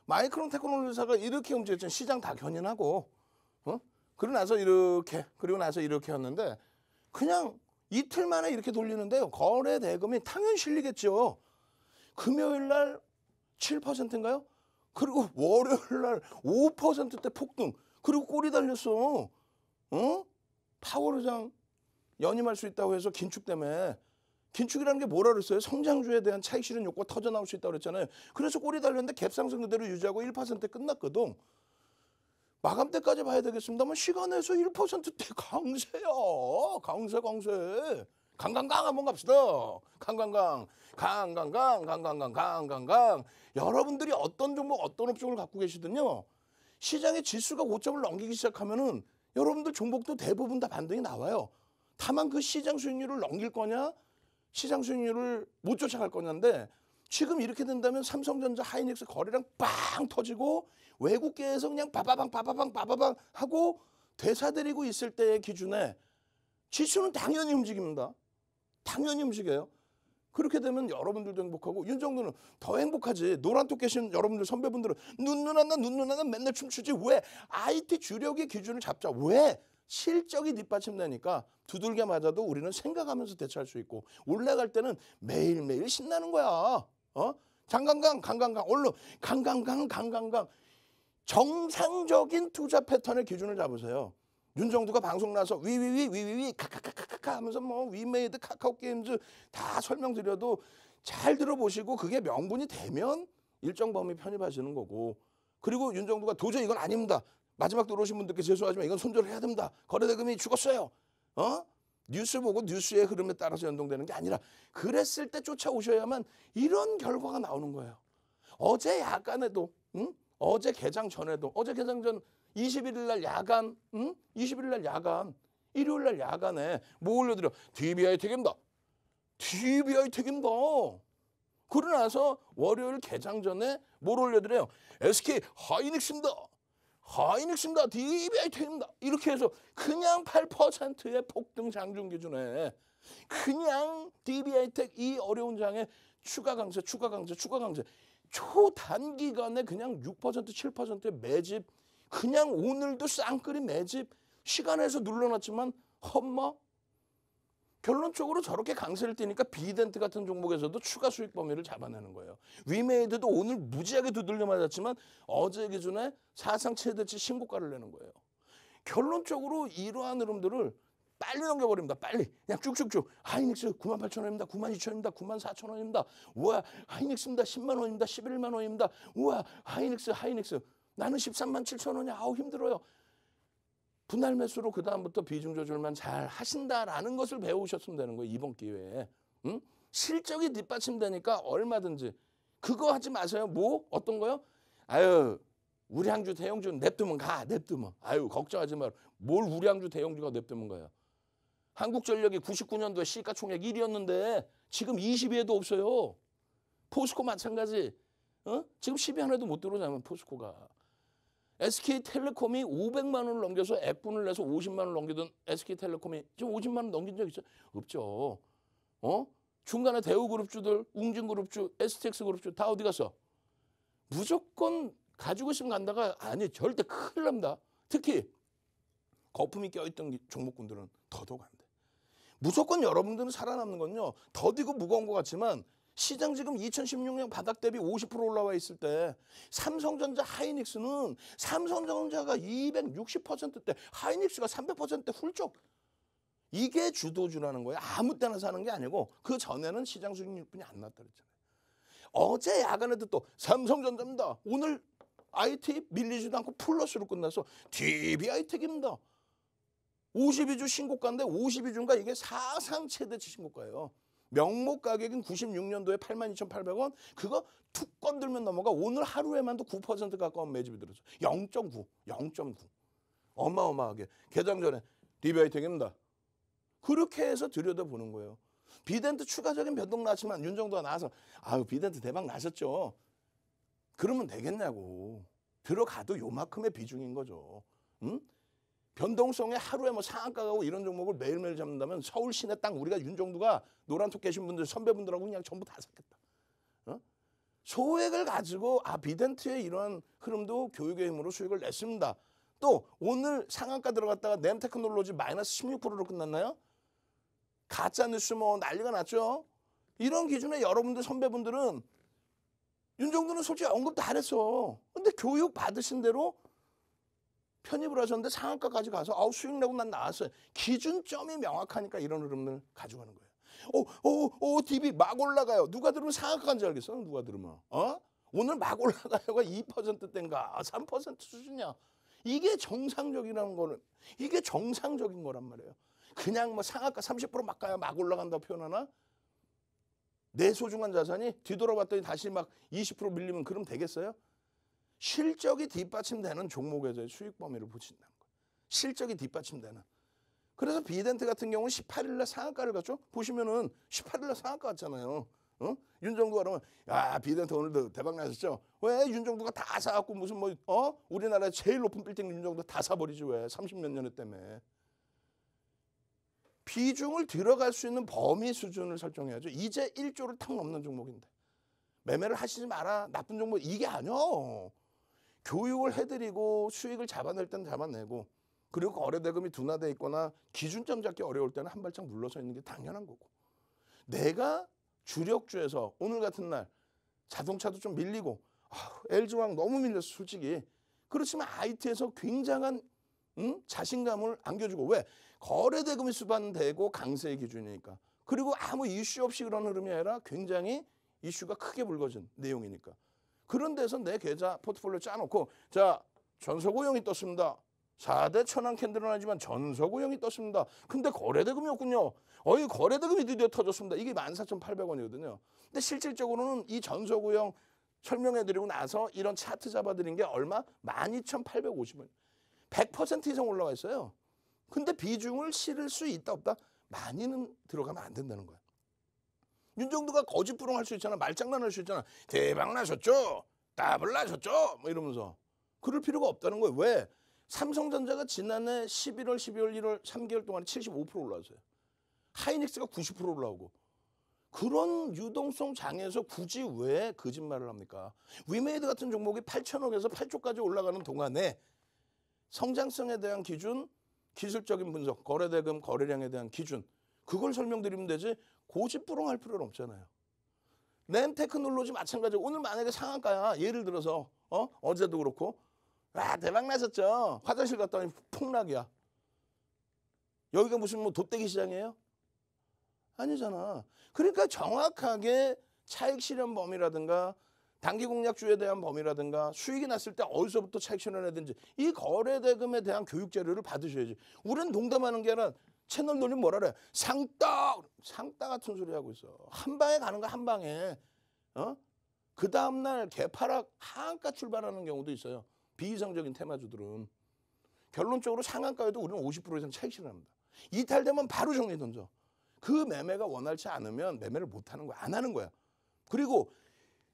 [SPEAKER 2] 마이크론 테크놀로지사가 이렇게 움직였잖아요. 시장 다 견인하고 그러고 나서 이렇게 그리고 나서 이렇게 했는데 그냥 이틀 만에 이렇게 돌리는데요. 거래 대금이 당연히 실리겠죠. 금요일 날 7%인가요? 그리고 월요일 날 5%대 폭등. 그리고 꼴이 달렸어. 파워르장 연임할 수 있다고 해서 긴축 때문에. 긴축이라는 게 뭐라 그랬어요? 성장주에 대한 차익 실현 욕구가 터져 나올 수 있다고 그랬잖아요. 그래서 꼴이 달렸는데 갭상승 그대로 유지하고 1%대 끝났거든. 마감 때까지 봐야 되겠습니다만 시간에서 1%대 강세야. 강세. 강강강 한번 갑시다. 강강강. 여러분들이 어떤 종목 어떤 업종을 갖고 계시든요. 시장의 지수가 5점을 넘기기 시작하면은 여러분들 종목도 대부분 다 반등이 나와요. 다만 그 시장 수익률을 넘길 거냐, 시장 수익률을 못 쫓아갈 거냐인데 지금 이렇게 된다면 삼성전자, 하이닉스 거래량 빵 터지고 외국계에서 그냥 바바방 하고 되사들이고 있을 때의 기준에 지수는 당연히 움직입니다. 당연히 움직여요. 그렇게 되면 여러분들도 행복하고 윤정도는 더 행복하지. 노란톡 계신 여러분들 선배분들은 눈누나나 맨날 춤추지. 왜? IT 주력의 기준을 잡자. 왜? 실적이 뒷받침되니까 두들겨 맞아도 우리는 생각하면서 대처할 수 있고 올라갈 때는 매일매일 신나는 거야. 강강강 얼른 강강강 정상적인 투자 패턴의 기준을 잡으세요. 윤정두가 방송 나서 위위위 카카카카카 하면서 뭐 위메이드 카카오 게임즈 다 설명드려도 잘 들어보시고 그게 명분이 되면 일정 범위 편입하시는 거고. 그리고 윤정두가 도저히 이건 아닙니다. 마지막 들어오신 분들께 죄송하지만 이건 손절해야 됩니다. 거래대금이 죽었어요. 뉴스 보고 뉴스의 흐름에 따라서 연동되는 게 아니라 그랬을 때 쫓아오셔야만 이런 결과가 나오는 거예요. 어제 야간에도 어제 개장 전에도 어제 개장 전 21일 날 야간 21일 날 야간 일요일 날 야간에 뭐 올려드려? DBI 책임다. 그러고 나서 월요일 개장 전에 뭘 올려드려요? SK 하이닉스입니다. 하이닉스입니다. DBIT입니다. 이렇게 해서 그냥 8%의 폭등 장중 기준에 그냥 DBI텍 이 어려운 장에 추가 강세 초단기간에 그냥 6% 7%의 매집 그냥 오늘도 쌍끌이 매집 시간에서 눌러놨지만 험마 결론적으로 저렇게 강세를 띠니까 비덴트 같은 종목에서도 추가 수익 범위를 잡아내는 거예요. 위메이드도 오늘 무지하게 두들겨 맞았지만 어제 기준에 사상 최대치 신고가를 내는 거예요. 결론적으로 이러한 흐름들을 빨리 넘겨버립니다. 빨리 그냥 쭉쭉쭉 하이닉스 98,000원입니다. 92,000원입니다. 94,000원입니다. 우와 하이닉스입니다. 10만 원입니다. 11만 원입니다. 우와 하이닉스 나는 137,000원이야. 아우 힘들어요. 분할 매수로 그다음부터 비중 조절만 잘 하신다라는 것을 배우셨으면 되는 거예요. 이번 기회에. 응? 실적이 뒷받침되니까 얼마든지. 그거 하지 마세요. 뭐? 어떤 거요? 아유 우량주 대형주 냅두면 가. 냅두면. 아유 걱정하지 마. 뭘 우량주 대형주가 냅두면 가요. 한국전력이 99년도에 시가총액 1위였는데 지금 20위에도 없어요. 포스코 마찬가지. 지금 10위 안에도 못 들어오냐면 포스코가. SK텔레콤이 500만 원을 넘겨서 액분을 내서 50만 원을 넘기던 SK텔레콤이 지금 50만 원 넘긴 적 있어요? 없죠. 중간에 대우그룹주들, 웅진그룹주, STX그룹주 다 어디 갔어? 무조건 가지고 있으면 간다가 아니 절대 큰일 납니다. 특히 거품이 껴있던 종목군들은 더더욱 안 돼. 무조건 여러분들은 살아남는 건요. 더디고 무거운 것 같지만 시장 지금 2016년 바닥 대비 50% 올라와 있을 때 삼성전자 하이닉스는 삼성전자가 260%대 하이닉스가 300%대 훌쩍 이게 주도주라는 거예요. 아무 때나 사는 게 아니고 그 전에는 시장 수익률뿐이 안 났다 그랬잖아요. 어제 야간에도 또 삼성전자입니다. 오늘 IT 밀리지도 않고 플러스로 끝나서 DBI텍입니다. 52주 신고가인데 52주인가 이게 사상 최대치 신고가예요. 명목 가격인 96년도에 82,800원 그거 툭 건들면 넘어가 오늘 하루에만도 9% 가까운 매집이 들었어. 0.9 어마어마하게 개장 전에 DBI텍입니다. 그렇게 해서 들여다보는 거예요. 비덴트 추가적인 변동 났지만 윤정도가 나와서 아유 비덴트 대박 나셨죠. 그러면 되겠냐고. 들어가도 요만큼의 비중인 거죠. 응? 변동성에 하루에 뭐 상한가 가고 이런 종목을 매일매일 잡는다면 서울 시내 땅 우리가 윤정도가 노란톡 계신 분들 선배분들하고 그냥 전부 다 샀겠다. 소액을 가지고 비덴트의 이러한 흐름도 교육의 힘으로 수익을 냈습니다. 또 오늘 상한가 들어갔다가 램테크놀로지 마이너스 16%로 끝났나요? 가짜뉴스 뭐 난리가 났죠. 이런 기준에 여러분들 선배분들은 윤정도는 솔직히 언급 다 했어. 근데 교육 받으신 대로 편입을 하셨는데 상한가까지 가서 수익 내고 난 나왔어요. 기준점이 명확하니까 이런 흐름을 가져가는 거예요. DB 막 올라가요. 누가 들으면 상한가인 줄 알겠어? 누가 들으면. 오늘 막 올라가요가 2%대인가 3% 수준이야. 이게 정상적이라는 거는 이게 정상적인 거란 말이에요. 그냥 뭐 상한가 30%막 가야 막 올라간다고 표현하나? 내 소중한 자산이 뒤돌아봤더니 다시 막 20% 밀리면 그럼 되겠어요? 실적이 뒷받침되는 종목에서의 수익 범위를 보신다는 거예요. 실적이 뒷받침되는. 그래서 비덴트 같은 경우는 18일날 상한가를 갔죠. 보시면은 18일날 상한가 갔잖아요. 윤정도가 그러면 비덴트 오늘도 대박 나셨죠. 왜 윤정도가 다 사갖고 무슨 우리나라에 제일 높은 빌딩 윤정도 다 사버리지 왜 30몇 년에 때문에. 비중을 들어갈 수 있는 범위 수준을 설정해야죠. 이제 1조를 탁 넘는 종목인데 매매를 하시지 마라. 나쁜 종목 이게 아니요. 교육을 해드리고 수익을 잡아낼 때는 잡아내고 그리고 거래대금이 둔화돼 있거나 기준점 잡기 어려울 때는 한 발짝 물러서 있는 게 당연한 거고 내가 주력주에서 오늘 같은 날 자동차도 좀 밀리고 LG화학 너무 밀렸어 솔직히. 그렇지만 IT에서 굉장한 자신감을 안겨주고 왜? 거래대금이 수반되고 강세의 기준이니까. 그리고 아무 이슈 없이 그런 흐름이 아니라 굉장히 이슈가 크게 불거진 내용이니까. 그런 데서 내 계좌 포트폴리오 짜놓고 자 전서고용이 떴습니다. 4대 천왕 캔들은 아니지만 전서고용이 떴습니다. 근데 거래대금이 없군요. 거래대금이 드디어 터졌습니다. 이게 14,800원이거든요. 근데 실질적으로는 이 전서고용 설명해드리고 나서 이런 차트 잡아드린 게 얼마? 12,850원. 100% 이상 올라와 있어요. 근데 비중을 실을 수 있다 없다? 많이는 들어가면 안 된다는 거야. 윤정도가 거짓부렁 할 수 있잖아. 말장난 할 수 있잖아. 대박 나셨죠? 더블 나셨죠? 뭐 이러면서. 그럴 필요가 없다는 거예요. 왜? 삼성전자가 지난해 11월, 12월, 1월 3개월 동안에 75% 올라왔어요. 하이닉스가 90% 올라오고. 그런 유동성 장에서 굳이 왜 거짓말을 합니까? 위메이드 같은 종목이 8천억에서 8조까지 올라가는 동안에 성장성에 대한 기준, 기술적인 분석, 거래대금, 거래량에 대한 기준, 그걸 설명드리면 되지 고집부렁할 필요는 없잖아요. 램테크놀로지 마찬가지로 오늘 만약에 상한가야. 예를 들어서 어제도 그렇고 대박 나셨죠. 화장실 갔더니 폭락이야. 여기가 무슨 뭐 돗대기 시장이에요? 아니잖아. 그러니까 정확하게 차익 실현 범위라든가 단기 공략주에 대한 범위라든가 수익이 났을 때 어디서부터 차익 실현해야 되는지 이 거래 대금에 대한 교육 자료를 받으셔야지. 우리는 농담하는 게 아니라 채널 돌리면 뭐라 그래? 상따 같은 소리 하고 있어. 한 방에 가는 거야, 한 방에. 그 다음날 개파락 하한가 출발하는 경우도 있어요. 비이성적인 테마주들은. 결론적으로 상한가에도 우리는 50% 이상 차익 실현합니다. 이탈되면 바로 정리 던져. 그 매매가 원활치 않으면 매매를 못하는 거야. 안 하는 거야. 그리고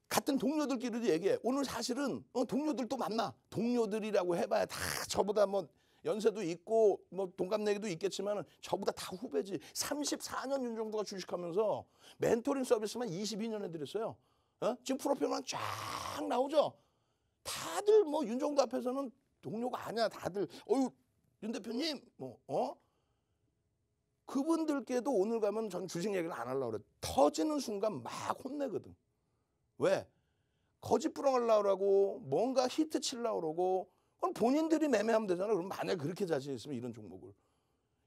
[SPEAKER 2] 같은 동료들끼리도 얘기해. 오늘 사실은 동료들도 만나. 동료들이라고 해봐야 다 저보다 뭐 연세도 있고 뭐 동갑내기도 있겠지만 저보다 다 후배지. 34년 윤정도가 주식하면서 멘토링 서비스만 22년 해드렸어요. 지금 프로필만 쫙 나오죠. 다들 뭐 윤정도 앞에서는 동료가 아니야. 다들 윤 대표님 그분들께도 오늘 가면 전 주식 얘기를 안 하려고 그래. 터지는 순간 막 혼내거든. 왜? 거짓부렁하려고 그러고 뭔가 히트 치려고 그러고 그럼 본인들이 매매하면 되잖아. 그럼 만약에 그렇게 자신 있으면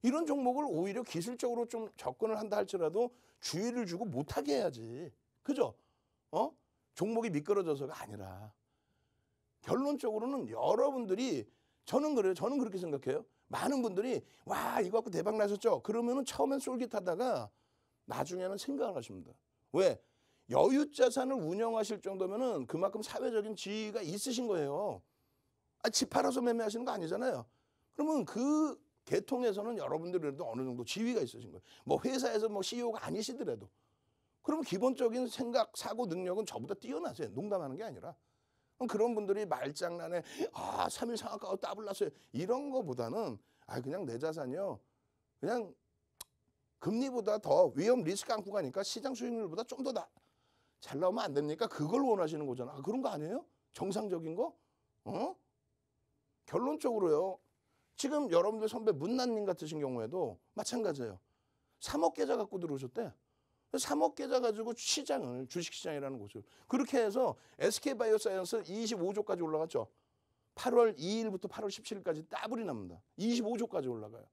[SPEAKER 2] 이런 종목을 오히려 기술적으로 좀 접근을 한다 할지라도 주의를 주고 못하게 해야지. 그죠? 종목이 미끄러져서가 아니라 결론적으로는 여러분들이 저는 그래요. 저는 그렇게 생각해요. 많은 분들이 와 이거 갖고 대박 나셨죠? 그러면은 처음엔 쫄깃하다가 나중에는 생각을 하십니다. 왜? 여유 자산을 운영하실 정도면은 그만큼 사회적인 지위가 있으신 거예요. 집 팔아서 매매하시는 거 아니잖아요. 그러면 그 계통에서는 여러분들도 어느 정도 지위가 있으신 거예요. 뭐 회사에서 뭐 CEO가 아니시더라도. 그러면 기본적인 생각, 사고 능력은 저보다 뛰어나세요. 농담하는 게 아니라. 그런 분들이 말장난에 3일 상한가가 따블났어요. 이런 거보다는 그냥 내 자산이요. 그냥 금리보다 더 위험 리스크 안고 가니까 시장 수익률보다 좀 더 잘 나오면 안 됩니까? 그걸 원하시는 거잖아. 그런 거 아니에요? 정상적인 거? 결론적으로요. 지금 여러분들 선배 문난님 같으신 경우에도 마찬가지예요. 3억 계좌 갖고 들어오셨대. 3억 계좌 가지고 시장을 주식시장이라는 곳을 그렇게 해서 SK바이오사이언스 25조까지 올라갔죠. 8월 2일부터 8월 17일까지 따블이 납니다. 25조까지 올라가요.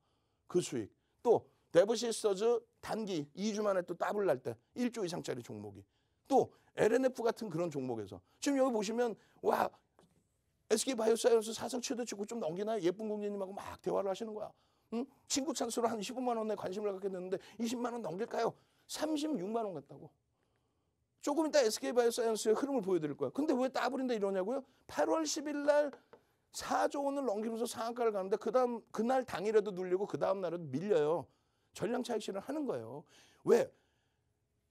[SPEAKER 2] 그 수익. 또 데브시스터즈 단기 2주 만에 또 따블 날 때 1조 이상짜리 종목이. 또 LNF 같은 그런 종목에서 지금 여기 보시면 와 SK바이오사이언스 사상 최대 치고 좀 넘기나요? 예쁜 공주님하고 막 대화를 하시는 거야. 친구 찬스로 한 15만 원에 관심을 갖게 됐는데 20만 원 넘길까요? 36만 원 같다고. 조금 이따 SK바이오사이언스의 흐름을 보여드릴 거야. 근데 왜 따블인데 이러냐고요? 8월 10일 날 4조 원을 넘기면서 상한가를 가는데 그날 당일에도 눌리고 그 다음 날에도 밀려요. 전량 차익 실현을 하는 거예요. 왜?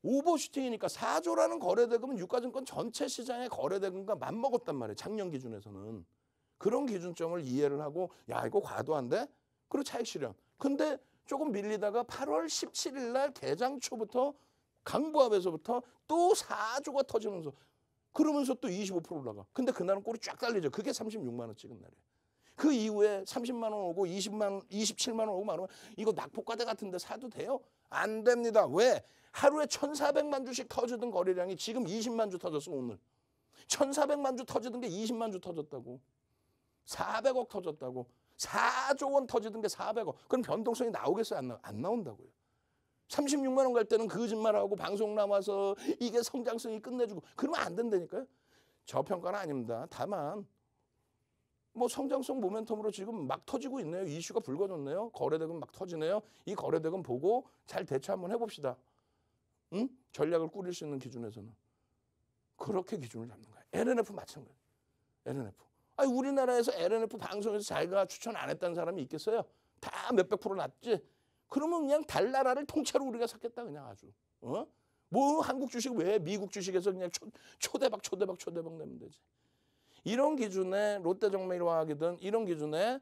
[SPEAKER 2] 오버슈팅이니까 4조라는 거래대금은 유가증권 전체 시장의 거래대금과 맞먹었단 말이에요. 작년 기준에서는. 그런 기준점을 이해를 하고 야 이거 과도한데? 그리고 차익 실현. 근데 조금 밀리다가 8월 17일 날 개장 초부터 강보합에서부터 또 4조가 터지면서 그러면서 또 25% 올라가. 근데 그날은 꼴이 쫙 달리죠. 그게 36만 원 찍은 날이에요. 그 이후에 30만 원 오고 20만 원, 27만 원 오고 말하면 이거 낙폭과대 같은데 사도 돼요? 안 됩니다. 왜? 하루에 1,400만 주씩 터지던 거래량이 지금 20만 주 터졌어 오늘. 1,400만 주 터지던 게 20만 주 터졌다고. 400억 터졌다고. 4조 원 터지던 게 400억. 그럼 변동성이 나오겠어요? 안 나온다고요. 36만 원 갈 때는 거짓말하고 방송 나와서 이게 성장성이 끝내주고 그러면 안 된다니까요. 저평가는 아닙니다. 다만 뭐 성장성 모멘텀으로 지금 막 터지고 있네요. 이슈가 불거졌네요. 거래대금 막 터지네요. 이 거래대금 보고 잘 대처 한번 해봅시다. 응? 전략을 꾸릴 수 있는 기준에서는. 그렇게 기준을 잡는 거예요. LNF 마찬가지. LNF. 우리나라에서 LNF 방송에서 자기가 추천 안 했다는 사람이 있겠어요? 다 몇백 프로 났지? 그러면 그냥 달나라를 통째로 우리가 샀겠다 그냥 아주. 뭐 한국 주식 왜 미국 주식에서 그냥 초대박 내면 되지. 이런 기준에 롯데정밀화학이든 이런 기준에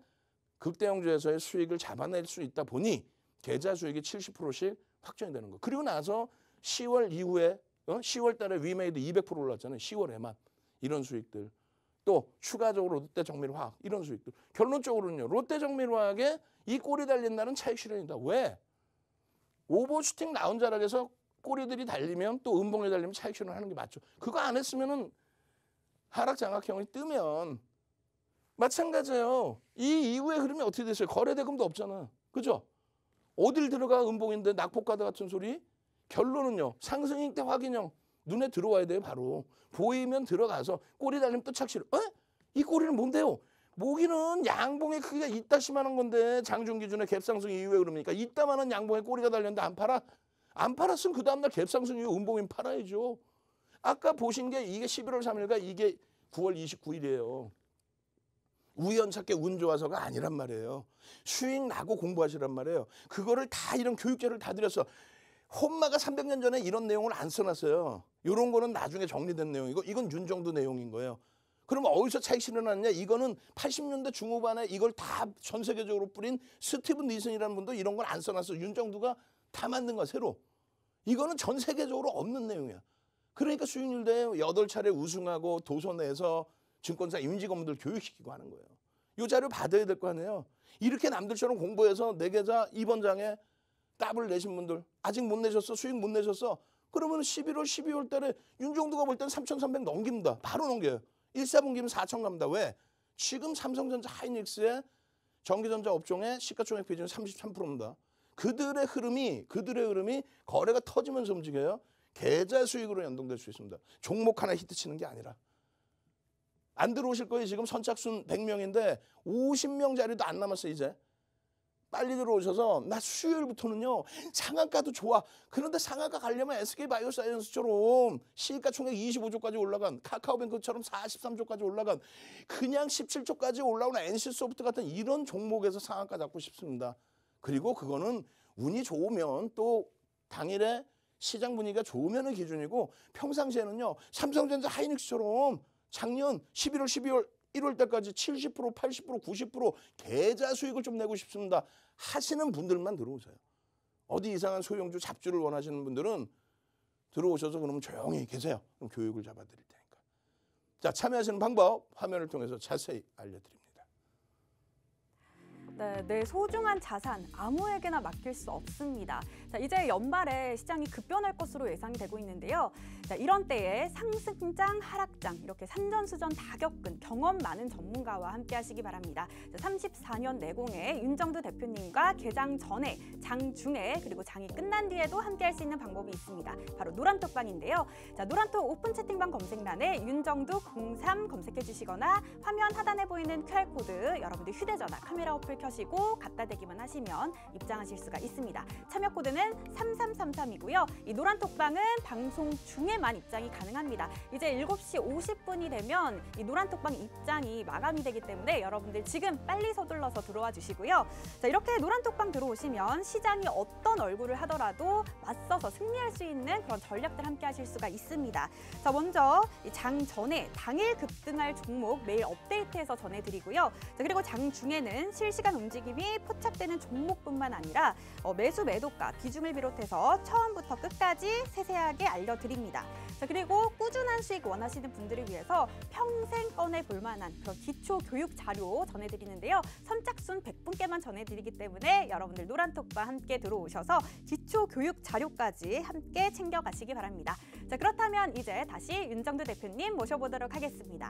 [SPEAKER 2] 극대형주에서의 수익을 잡아낼 수 있다 보니 계좌 수익이 70%씩 확정이 되는 거. 그리고 나서 10월 이후에 10월 달에 위메이드 200% 올랐잖아요. 10월에만. 이런 수익들. 또 추가적으로 롯데정밀화학 이런 수익들. 결론적으로는요. 롯데정밀화학에 이 꼬리 달린 날은 차익 실현이다. 왜? 오버슈팅 나온 자락에서 꼬리들이 달리면 또 음봉이 달리면 차익 실현하는 게 맞죠. 그거 안 했으면은 하락 장악형이 뜨면 마찬가지예요. 이 이후의 흐름이 어떻게 됐어요? 거래대금도 없잖아. 그죠? 어딜 들어가 음봉인데 낙폭과다 같은 소리? 결론은요. 상승일 때 확인형. 눈에 들어와야 돼요. 바로. 보이면 들어가서 꼬리 달리면 또 착실. 이 꼬리는 뭔데요? 모기는 양봉의 크기가 이따시만한 건데 장중 기준에 갭상승 이후에 그러니까 이따만한 양봉에 꼬리가 달렸는데 안 팔아? 안 팔았으면 그 다음날 갭상승 이후에 음봉이면 팔아야죠. 아까 보신 게 이게 11월 3일과 이게 9월 29일이에요. 우연찮게 운 좋아서가 아니란 말이에요. 수익 나고 공부하시란 말이에요. 그거를 다 이런 교육제를 다 드렸어. 혼마가 300년 전에 이런 내용을 안 써놨어요. 이런 거는 나중에 정리된 내용이고 이건 윤정도 내용인 거예요. 그러면 어디서 차익 실현하느냐? 이거는 80년대 중후반에 이걸 다 전 세계적으로 뿌린 스티븐 니슨이라는 분도 이런 걸 안 써놨어. 윤정도가 다 만든 거야, 새로. 이거는 전 세계적으로 없는 내용이야. 그러니까 수익률 대회 8차례 우승하고 도서내에서 증권사 임직원분들 교육시키고 하는 거예요. 이 자료 받아야 될 거 아니에요. 이렇게 남들처럼 공부해서 내 계좌 이번 장에 더블 내신 분들 아직 못 내셨어? 수익 못 내셨어? 그러면 11월, 12월 달에 윤정도가 볼 땐 3,300 넘깁니다. 바로 넘겨요. 1, 4분기면 4,000 갑니다. 왜? 지금 삼성전자 하이닉스의 전기전자 업종의 시가총액 비중이 33%입니다. 그들의 흐름이 거래가 터지면서 움직여요. 계좌 수익으로 연동될 수 있습니다. 종목 하나 히트치는 게 아니라. 안 들어오실 거예요. 지금 선착순 100명인데 50명 자리도 안 남았어요. 이제. 빨리 들어오셔서 나 수요일부터는요. 상한가도 좋아. 그런데 상한가 가려면 SK바이오사이언스처럼 시가총액 25조까지 올라간 카카오뱅크처럼 43조까지 올라간 그냥 17조까지 올라온 NC소프트 같은 이런 종목에서 상한가 잡고 싶습니다. 그리고 그거는 운이 좋으면 또 당일에 시장 분위기가 좋으면 기준이고 평상시에는요. 삼성전자 하이닉스처럼 작년 11월, 12월, 1월 달까지 70%, 80%, 90% 계좌 수익을 좀 내고 싶습니다. 하시는 분들만 들어오세요. 어디 이상한 소형주 잡주를 원하시는 분들은 들어오셔서 그러면 조용히 계세요. 그럼 교육을 잡아드릴 테니까. 자, 참여하시는 방법 화면을 통해서 자세히 알려드립니다.
[SPEAKER 1] 네, 내 소중한 자산 아무에게나 맡길 수 없습니다. 자, 이제 연말에 시장이 급변할 것으로 예상이 되고 있는데요. 자, 이런 때에 상승장, 하락장 이렇게 산전수전 다 겪은 경험 많은 전문가와 함께 하시기 바랍니다. 자, 34년 내공의 윤정두 대표님과 개장 전에, 장 중에 그리고 장이 끝난 뒤에도 함께 할 수 있는 방법이 있습니다. 바로 노란톡방인데요. 자, 노란톡 오픈 채팅방 검색란에 윤정두 03 검색해 주시거나 화면 하단에 보이는 QR코드 여러분들 휴대전화 카메라 어플 켜시고 갖다 대기만 하시면 입장하실 수가 있습니다. 참여 코드는 3333이고요. 이 노란톡방은 방송 중에만 입장이 가능합니다. 이제 7시 50분이 되면 이 노란톡방 입장이 마감이 되기 때문에 여러분들 지금 빨리 서둘러서 들어와 주시고요. 자, 이렇게 노란톡방 들어오시면 시장이 어떤 얼굴을 하더라도 맞서서 승리할 수 있는 그런 전략들 함께 하실 수가 있습니다. 자, 먼저 이 장 전에 당일 급등할 종목 매일 업데이트해서 전해드리고요. 자, 그리고 장 중에는 실시간 움직임이 포착되는 종목뿐만 아니라 매수 매도가 비중을 비롯해서 처음부터 끝까지 세세하게 알려드립니다. 자, 그리고 꾸준한 수익 원하시는 분들을 위해서 평생 꺼내볼 만한 그런 기초 교육 자료 전해드리는데요. 선착순 100분께만 전해드리기 때문에 여러분들 노란톡과 함께 들어오셔서 기초 교육 자료까지 함께 챙겨가시기 바랍니다. 자, 그렇다면 이제 다시 윤정두 대표님 모셔보도록 하겠습니다.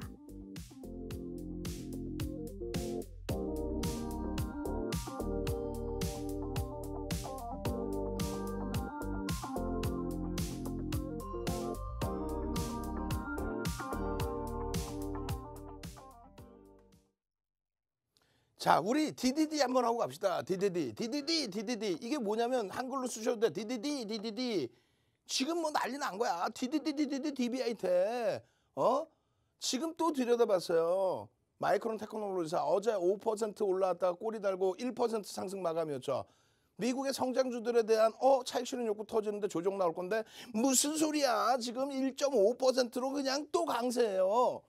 [SPEAKER 2] 자, 우리 DDD 한번 하고 갑시다. DDD. 이게 뭐냐면 한글로 쓰셔도 돼. DDD. 지금 뭐 난리 난 거야. DDD, DBI 돼. 지금 또 들여다봤어요. 마이크론 테크놀로지사 어제 5% 올라왔다가 꼬리 달고 1% 상승 마감이었죠. 미국의 성장주들에 대한 차익 실현 욕구 터지는데 조정 나올 건데 무슨 소리야. 지금 1.5%로 그냥 또 강세예요.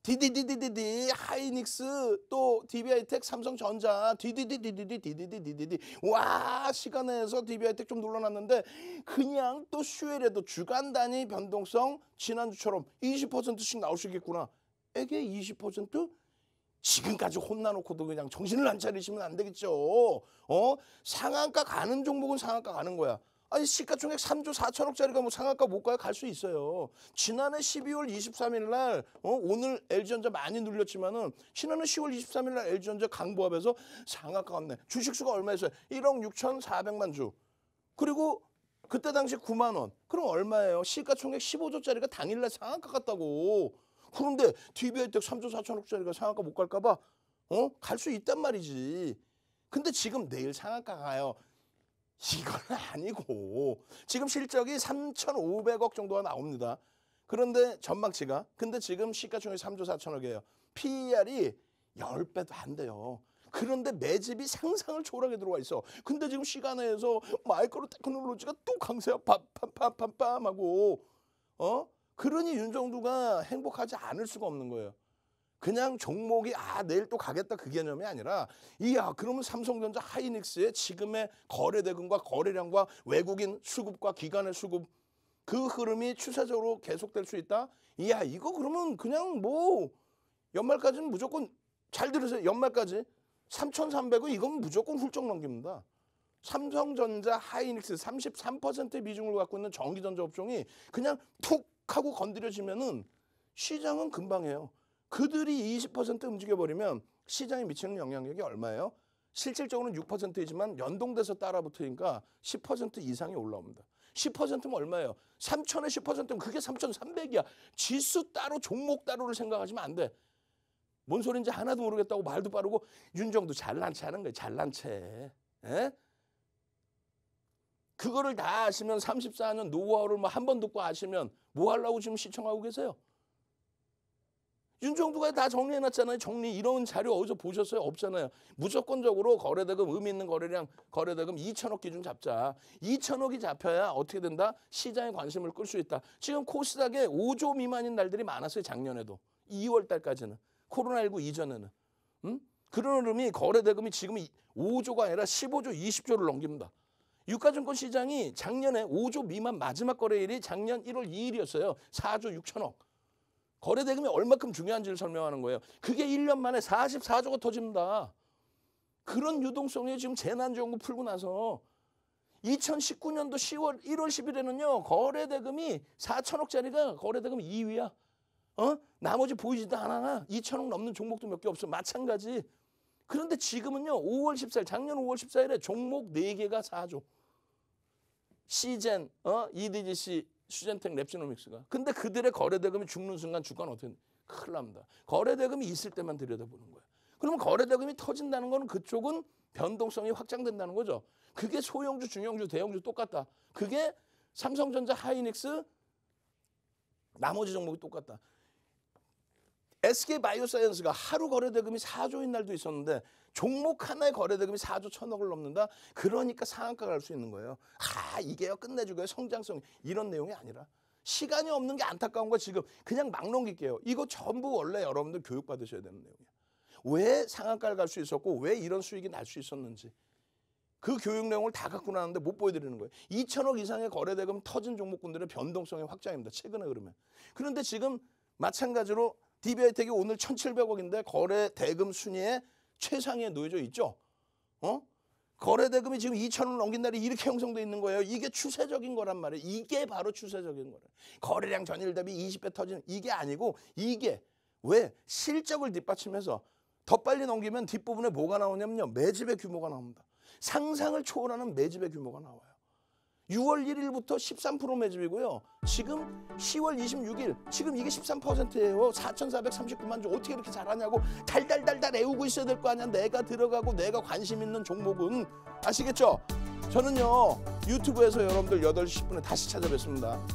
[SPEAKER 2] 디디디디디디, 하이닉스, 또 DB하이텍, 삼성전자, 디디디디디디. 와, 시간에서 DB하이텍 좀 눌러놨는데 그냥 또 슈엘에도 주간 단위 변동성 지난주처럼 20%씩 나올 수 있겠구나. 이게 20%? 지금까지 혼나놓고도 그냥 정신을 안 차리시면 안 되겠죠. 상한가 가는 종목은 상한가 가는 거야. 아니 시가총액 3조 4천억짜리가 뭐 상한가 못 가요? 갈 수 있어요. 지난해 12월 23일 날 오늘 LG전자 많이 눌렸지만은 지난해 10월 23일 날 LG전자 강보합에서 상한가 갔네. 주식수가 얼마였어요? 1억 6,400만 주. 그리고 그때 당시 9만 원. 그럼 얼마예요? 시가총액 15조짜리가 당일날 상한가 갔다고. 그런데 DB하이텍 3조 4천억짜리가 상한가 못 갈까 봐 갈 수 있단 말이지. 근데 지금 내일 상한가 가요. 이건 아니고 지금 실적이 3,500억 정도가 나옵니다. 그런데 전망치가 근데 지금 시가총액 3조 4천억이에요. PER이 10배도 안 돼요. 그런데 매집이 상상을 초월하게 들어와 있어. 근데 지금 시간에서 마이크로 테크놀로지가 또 강세야. 빰빰빰빰빰하고 그러니 윤정두가 행복하지 않을 수가 없는 거예요. 그냥 종목이 내일 또 가겠다 그 개념이 아니라 그러면 삼성전자 하이닉스의 지금의 거래 대금과 거래량과 외국인 수급과 기관의 수급 그 흐름이 추세적으로 계속될 수 있다? 이거 그러면 그냥 뭐 연말까지는 무조건 잘 들으세요. 연말까지 3,300은 이건 무조건 훌쩍 넘깁니다. 삼성전자 하이닉스 33%의 비중을 갖고 있는 전기전자 업종이 그냥 툭 하고 건드려지면은 시장은 금방 해요. 그들이 20% 움직여버리면 시장에 미치는 영향력이 얼마예요? 실질적으로는 6%이지만 연동돼서 따라붙으니까 10% 이상이 올라옵니다. 10%면 얼마예요? 3,000에 10%면 그게 3,300이야. 지수 따로 종목 따로를 생각하시면 안 돼. 뭔 소린지 하나도 모르겠다고 말도 빠르고 윤정도 잘난 체 하는 거예요. 잘난 체. 그거를 다 아시면 34년 노하우를 한 번 듣고 아시면 뭐 하려고 지금 시청하고 계세요? 윤정두가 다 정리해놨잖아요. 이런 자료 어디서 보셨어요? 없잖아요. 무조건적으로 거래대금 의미 있는 거래량 거래대금 2천억 기준 잡자. 2천억이 잡혀야 어떻게 된다? 시장의 관심을 끌 수 있다. 지금 코스닥에 5조 미만인 날들이 많았어요. 작년에도. 2월 달까지는. 코로나19 이전에는. 그런 흐름이 거래대금이 지금 5조가 아니라 15조, 20조를 넘깁니다. 유가증권 시장이 작년에 5조 미만 마지막 거래일이 작년 1월 2일이었어요. 4조 6천억. 거래대금이 얼마큼 중요한지를 설명하는 거예요. 그게 1년 만에 44조가 터집니다. 그런 유동성이 지금 재난지원금 풀고 나서 2019년도 1월 10일에는요. 거래대금이 4천억짜리가 거래대금 2위야. 나머지 보이지도 않아. 2천억 넘는 종목도 몇 개 없어. 마찬가지. 그런데 지금은요. 5월 14일 작년 5월 14일에 종목 4개가 4조. 시젠, EDGC, 슈젠텍, 랩지노믹스가. 근데 그들의 거래대금이 죽는 순간 주가는 어떻게 큰일 납니다. 거래대금이 있을 때만 들여다보는 거예요. 그러면 거래대금이 터진다는 거는 그쪽은 변동성이 확장된다는 거죠. 그게 소형주, 중형주, 대형주 똑같다. 그게 삼성전자, 하이닉스, 나머지 종목이 똑같다. SK바이오사이언스가 하루 거래대금이 4조인 날도 있었는데 종목 하나의 거래대금이 4조 1,000억을 넘는다? 그러니까 상한가 갈 수 있는 거예요. 이게요 끝내주고요. 성장성 이런 내용이 아니라 시간이 없는 게 안타까운 거 지금 그냥 막 넘길게요. 이거 전부 원래 여러분들 교육받으셔야 되는 내용이에요. 왜 상한가를 갈 수 있었고 왜 이런 수익이 날 수 있었는지 그 교육 내용을 다 갖고 나왔는데 못 보여드리는 거예요. 2천억 이상의 거래대금 터진 종목군들의 변동성의 확장입니다. 최근에 그러면. 그런데 지금 마찬가지로 DB하이텍이 오늘 1,700억인데 거래 대금 순위에 최상위에 놓여져 있죠. 거래 대금이 지금 2천을 넘긴 날이 이렇게 형성돼 있는 거예요. 이게 추세적인 거란 말이에요. 이게 바로 추세적인 거예요. 거래량 전일 대비 20배 터지는 이게 아니고 이게 왜 실적을 뒷받침해서 더 빨리 넘기면 뒷부분에 뭐가 나오냐면요. 매집의 규모가 나옵니다. 상상을 초월하는 매집의 규모가 나와요. 6월 1일부터 13% 매집이고요. 지금 10월 26일 지금 이게 13%예요. 4,439만 주 어떻게 이렇게 잘하냐고 달달달달 애우고 있어야 될 거 아니야. 내가 들어가고 내가 관심 있는 종목은 아시겠죠? 저는요 유튜브에서 여러분들 8시 10분에 다시 찾아뵙습니다.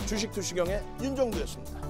[SPEAKER 2] 주식 투시경의 윤정두였습니다.